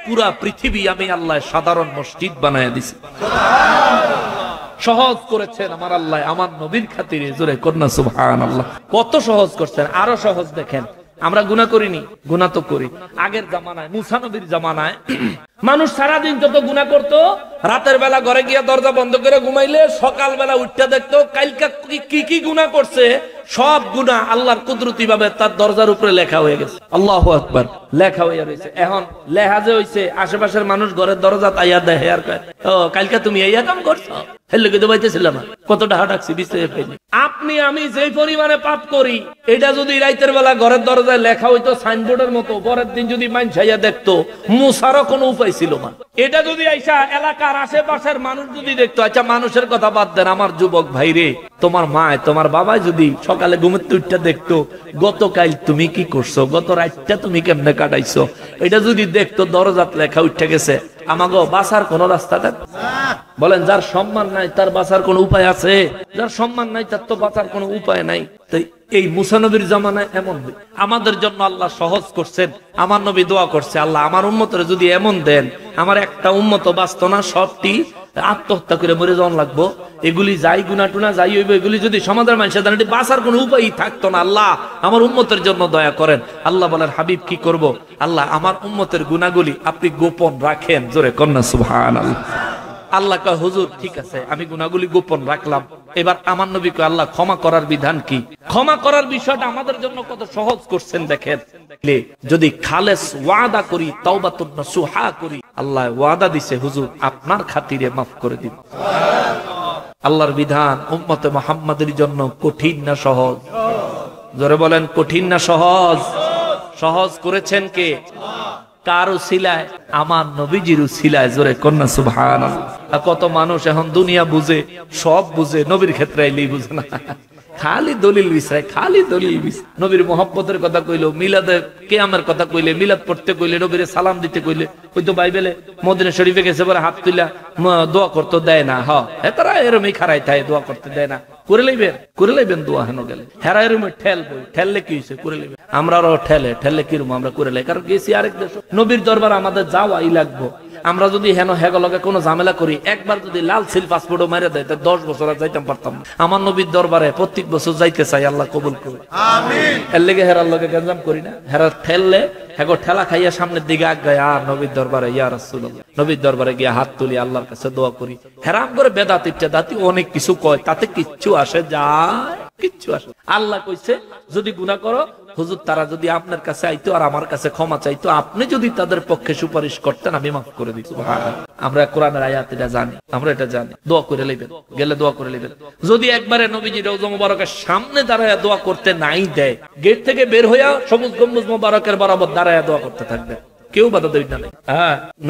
পুরা পৃথিবী আমি আল্লাহ সাধারণ মসজিদ বানায় দিছি। সহজ করেছেন আমার আল্লাহ আমার নবীর খাতিরে, জোরে কন্যা সুবহানাল্লাহ। কত সহজ করছেন। আরো সহজ দেখেন, আমরা গুনাহ করিনি, গুনাহ তো করি। আগের জামানায়, মুসা নবীর জামানায় মানুষ সারাদিন যত গুনাহ করতো, রাতের বেলা ঘরে গিয়া দরজা বন্ধ করে ঘুমাইলে সকাল বেলা উঠতে দেখতো কালকা কি কি গুনাহ করছে, সব গুনাহ আল্লাহর কুদরতি ভাবে তার দরজার উপরে লেখা হয়ে গেছে। আল্লাহু আকবার, লেখা হয়ে রয়েছে। এখন লেখা যে হইছে, আশেপাশের মানুষ ঘরের দরজা তাইয়া দেখে আর কয়, ও কালকা তুমি এই কাম করছো, হেলে কিন্তু বাইতেছিলাম না, কত টাকা ডাকছি বিস্তারিত পাইনি। আপনি আমি যেই পরিমাণে পাপ করি, এটা যদি রাতের বেলা ঘরের দরজায় লেখা হইতো সাইনবোর্ডের মতো, পরের দিন যদি মানুষ ছাইয়া দেখতো, মুসারও কোনো উপায় ছিল না। এটা যদি আইসা এলাকার আশেপাশের মানুষ যদি দেখতো, আচ্ছা মানুষের কথা বাদ দেন, আমার যুবক ভাইরে, তোমার মায় তোমার বাবাই যদি সকালে ঘুমের তুইটা দেখতো, গতকাল তুমি কি করছো, গত রাতটা তুমি কেমনে কাটাইছো, এটা যদি দেখতো দরজাত লেখা উঠে গেছে, আমাগো বাঁচার কোন রাস্তা থাকবে? বলেন, যার সম্মান নাই তার বাঁচার কোন উপায় আছে? যার সম্মান নাই তার তো বাঁচার কোন উপায় নাই। তাই এই মুসা নবীর জামানায় এমন আমাদের জন্য আল্লাহ সহজ করছেন। আমার নবী দোয়া করছে, আল্লাহ আমার উম্মতের যদি এমন দেন, আমার একটা উম্মত বাঁচত না, সবটি আত্মহত্যা করে মরে যাওয়ান লাগবো, এগুলি যাই গুনা টুনা যাই হইব, এগুলি যদি সমাজের মানুষের জানে বাঁচার কোন উপায়ই থাকতো না, আল্লাহ আমার উম্মতের জন্য দয়া করেন। আল্লাহ বলেন, হাবিব কি করব? আল্লাহ আমার উম্মতের গুনাহগুলি আপনি গোপন রাখেন, জোরে কন্যা সুবহানাল্লাহ। আল্লাহ কয়, হুজুর ঠিক আছে, আমি গুনাহগুলি গোপন রাখলাম। এবার আমার নবী কয়, আল্লাহ ক্ষমা করার বিধান কি? ক্ষমা করার বিষয়টা আমাদের জন্য কত সহজ করছেন দেখেন। যদি খালেস ওয়াদা করি, তাওবাতুন নাসুহা করি, আল্লাহ ওয়াদা দিছে, হুজুর আপনার খাতিরে মাফ করে দিব। আল্লাহর বিধান উম্মতে মুহাম্মাদের জন্য কঠিন না সহজ? জোরে বলেন, কঠিন না সহজ? সহজ করেছেন কে? কার উসিলায়? আমার নবীজির উসিলায়, জোরে কন্যা সুবহানাল্লাহ। কত মানুষ এখন দুনিয়া বুঝে, সব বুঝে, নবীর ক্ষেত্রে এলেই বুঝে না, খালি দলিল বিছায়, খালি দলিল বিছায়। নবীর মুহাব্বতের কথা কইলো, মিলাদে কিয়ামের কথা কইলে, মিলাদ পড়তে কইলে, নবীরে সালাম দিতে কইলে, ওই তো বাইবেলে মদিনা শরীফে গেছে পরে হাত তুইলা দোয়া করতে দেয় না। তারা এরমই খারাই থাকে, দোয়া করতে দেয় না। করে লইবেন দোয়া হেন গেলে, হেরা এরমে ঠেল বই, ঠেললে কি হয়েছে? করে লইবেন। আমরাও ঠেলে কিরম আমরা করে লাই, কারণ গেছি আরেক দেশ। নবীর দরবার আমাদের যাওয়াই লাগবো। আমরা যদি হেন হেগলগে কোনো ঝামেলা করি, একবার যদি লাল সিল পাসপোর্টও মেরে দেয়, 10 বছর আর যাইতাম পারতাম না। আমার নবীর দরবারে প্রত্যেক বছর যাইতে চাই, আল্লাহ কবুল করুন, আমিন। এর লেগে হেরার লগে গঞ্জাম করি না, হেরা ঠেললে হেগো ঠেলা খাইয়া সামনের দিকে আগায়, আর নবীর দরবারে ইয়া রাসূলুল্লাহ, নবীর দরবারে গিয়া হাত তুলি, আল্লাহর কাছে দোয়া করি। হেরাম করে বেদাত দাতি অনেক কিছু কয়, তাতে কিচ্ছু আসে যায়, কিচ্ছু আসে। আল্লাহ কইছে, যদি গুনাহ করো, হুজুর তারা যদি আপনার কাছে আইতো আর আমার কাছে ক্ষমা চাইতো, আপনি যদি তাদের পক্ষে সুপারিশ করতেন, আমি মাফ করে দিত। আমরা কোরআনের আয়াত এটা জানি, আমরা এটা জানি। দোয়া করে লইবেন, গেলে দোয়া করে লইবেন। যদি একবারে নবীজি রওজা মুবারকের সামনে দাঁড়ায় দোয়া করতে নাই দেয়, গেট থেকে বের হইয়া সবুজ গম্বুজ মুবারকের বরাবর দাঁড়ায় দোয়া করতে থাকবে, কেউ বাধা দেবে না।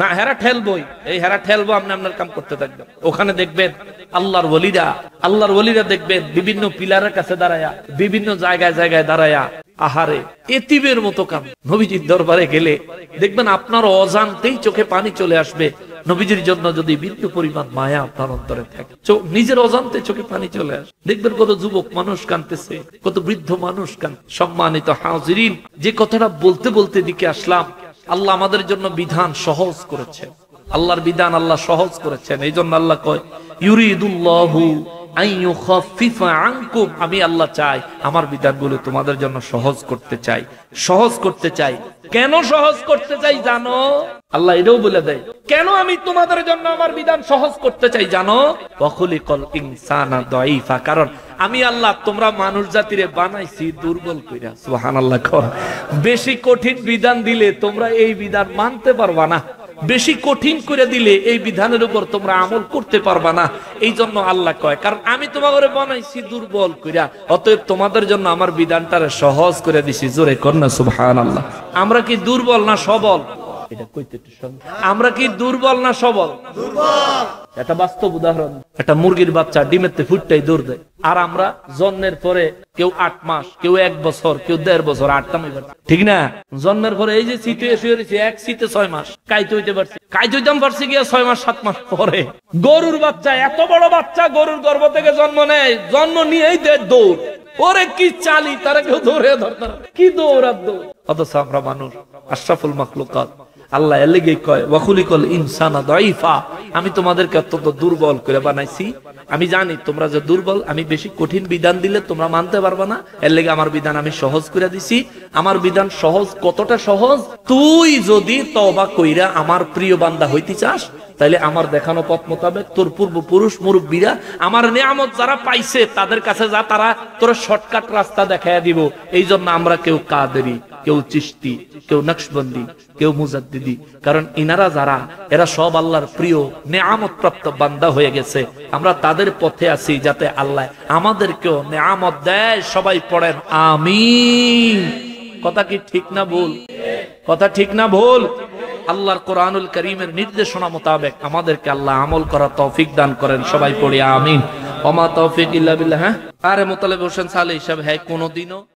না, হেরা ঠেলবই, এই হেরা ঠেলবো, আপনি আপনার কাম করতে থাকবেন। ওখানে দেখবেন আল্লাহর ওলিরা দেখবেন বিভিন্ন পিলারের কাছে দাঁড়ায়া, বিভিন্ন জায়গায় দাঁড়ায়া, আহারে এতিমের মতো কাম। নবীজির দরবারে গেলে দেখবেন আপনার অজান্তেই চোখে পানি চলে আসবে। নবীজির জন্য যদি বিন্দু পরিমাণ মায়া আপনার অন্তরে থাকে, নিজের অজান্তে চোখে পানি চলে আসে। দেখবেন কত যুবক মানুষ কাঁদতেছে, কত বৃদ্ধ মানুষ কাঁদতেছে। সম্মানিত হাজিরিন, যে কথাটা বলতে বলতে দিকে আসলাম, আল্লাহ আমাদের জন্য বিধান সহজ করেছেন। আল্লাহর বিধান আল্লাহ সহজ করেছেন। এই জন্য আল্লাহ কয়, ইউরিদুল্লাহু আন ইউখাফিফা আনকুম, আমি আল্লাহ চাই আমার বিধানগুলো তোমাদের জন্য সহজ করতে চাই, সহজ করতে চাই। কেন সহজ করতে চাই জানো? আল্লাহ এটাও বলে দেয়, কেন আমি তোমাদের জন্য আমার বিধান সহজ করতে চাই জানো? ওয়াখুলিকাল ইনসানা দাঈফা, কারণ আমি আল্লাহ তোমরা মানুষ জাতিরে বানাইছি দুর্বল কইরা। সুবহানাল্লাহ। বেশি কঠিন বিধান দিলে তোমরা এই বিধান মানতে পারবা না, বেশি কঠিন করে দিলে এই বিধানের উপর তোমরা আমল করতে পারবা না। এই জন্য আল্লাহ কয়, কারণ আমি তোমাদের বানাইছি দুর্বল কইরা, অতএব তোমাদের জন্য আমার বিধানটারে সহজ করে দিছি। জোরে কন্যা সুবহানাল্লাহ। আমরা কি দুর্বল না সবল? এটা কইতে একটু আমরা কি দুর্বল না সবল? দুর্বল। এটা বাস্তব উদাহরণ। একটা মুরগির বাচ্চা ডিমেতে ফুটটাই দৌড় দেয়, আর আমরা জন্মের পরে কেউ 8 মাস, কেউ 1 বছর, কেউ 1.5 বছর আটতাম, ঠিক না? জন্মের পরে এই যে শীতে শুয়ে রয়েছে, এক শীতে 6 মাস কাইতে হইতে পারছি, কাইতে হইতাম পারছি গিয়া 6 মাস 7 মাস পরে। গরুর বাচ্চা, এত বড় বাচ্চা গরুর গর্ভ থেকে জন্ম নেয়, জন্ম নিয়েই দেয় দৌড়, ওরে কি চালি, তারা কেউ ধরে ধরতে কি দৌড়ার দৌড়। অথচ আমরা মানুষ আশরাফুল মাখলুকাত, আল্লাহ এর লেগেই কয় ওয়াখুলিকাল ইনসানা দাঈফা, আমি তোমাদেরকে অত্যন্ত দুর্বল করে বানাইছি। আমি জানি তোমরা যে দুর্বল, আমি বেশি কঠিন বিধান দিলে তোমরা মানতে পারবে না, এর লেগে আমার বিধান আমি সহজ করে দিছি। আমার বিধান সহজ, কতটা সহজ? তুই যদি তওবা কইরা আমার প্রিয় বান্দা হইতে চাস, তাইলে আমার দেখানো পথ মোতাবেক তোর পূর্বপুরুষ মুরব্বীরা আমার নিয়ামত যারা পাইছে তাদের কাছে যা, তারা তোর শর্টকাট রাস্তা দেখাইয়া দিব। এই জন্য আমরা কেউ কাদেরি, কেউ চিশতি, কেউ নকশবন্দি, কেউ মুজাদ্দিদি, কারণ ইনারা যারা, এরা সব আল্লাহর প্রিয় নিয়ামত প্রাপ্ত বান্দা হয়ে গেছে। আমরা তাদের পথে আছি যাতে আল্লাহ আমাদেরকেও নিয়ামত দেয়। সবাই পড়েন আমিন। কথা কি ঠিক না ভুল? কথা ঠিক না ভুল? আল্লাহর কোরআনুল কারীমের নির্দেশনা মোতাবেক আমাদেরকে আল্লাহ আমল করার তৌফিক দান করেন। সবাই পড়ি আমিন। ওমা তৌফিক ইল্লা বিল্লাহ। আরে মোতালেব হোসেন সালেহ সাহেব, হ্যাঁ কোনদিনও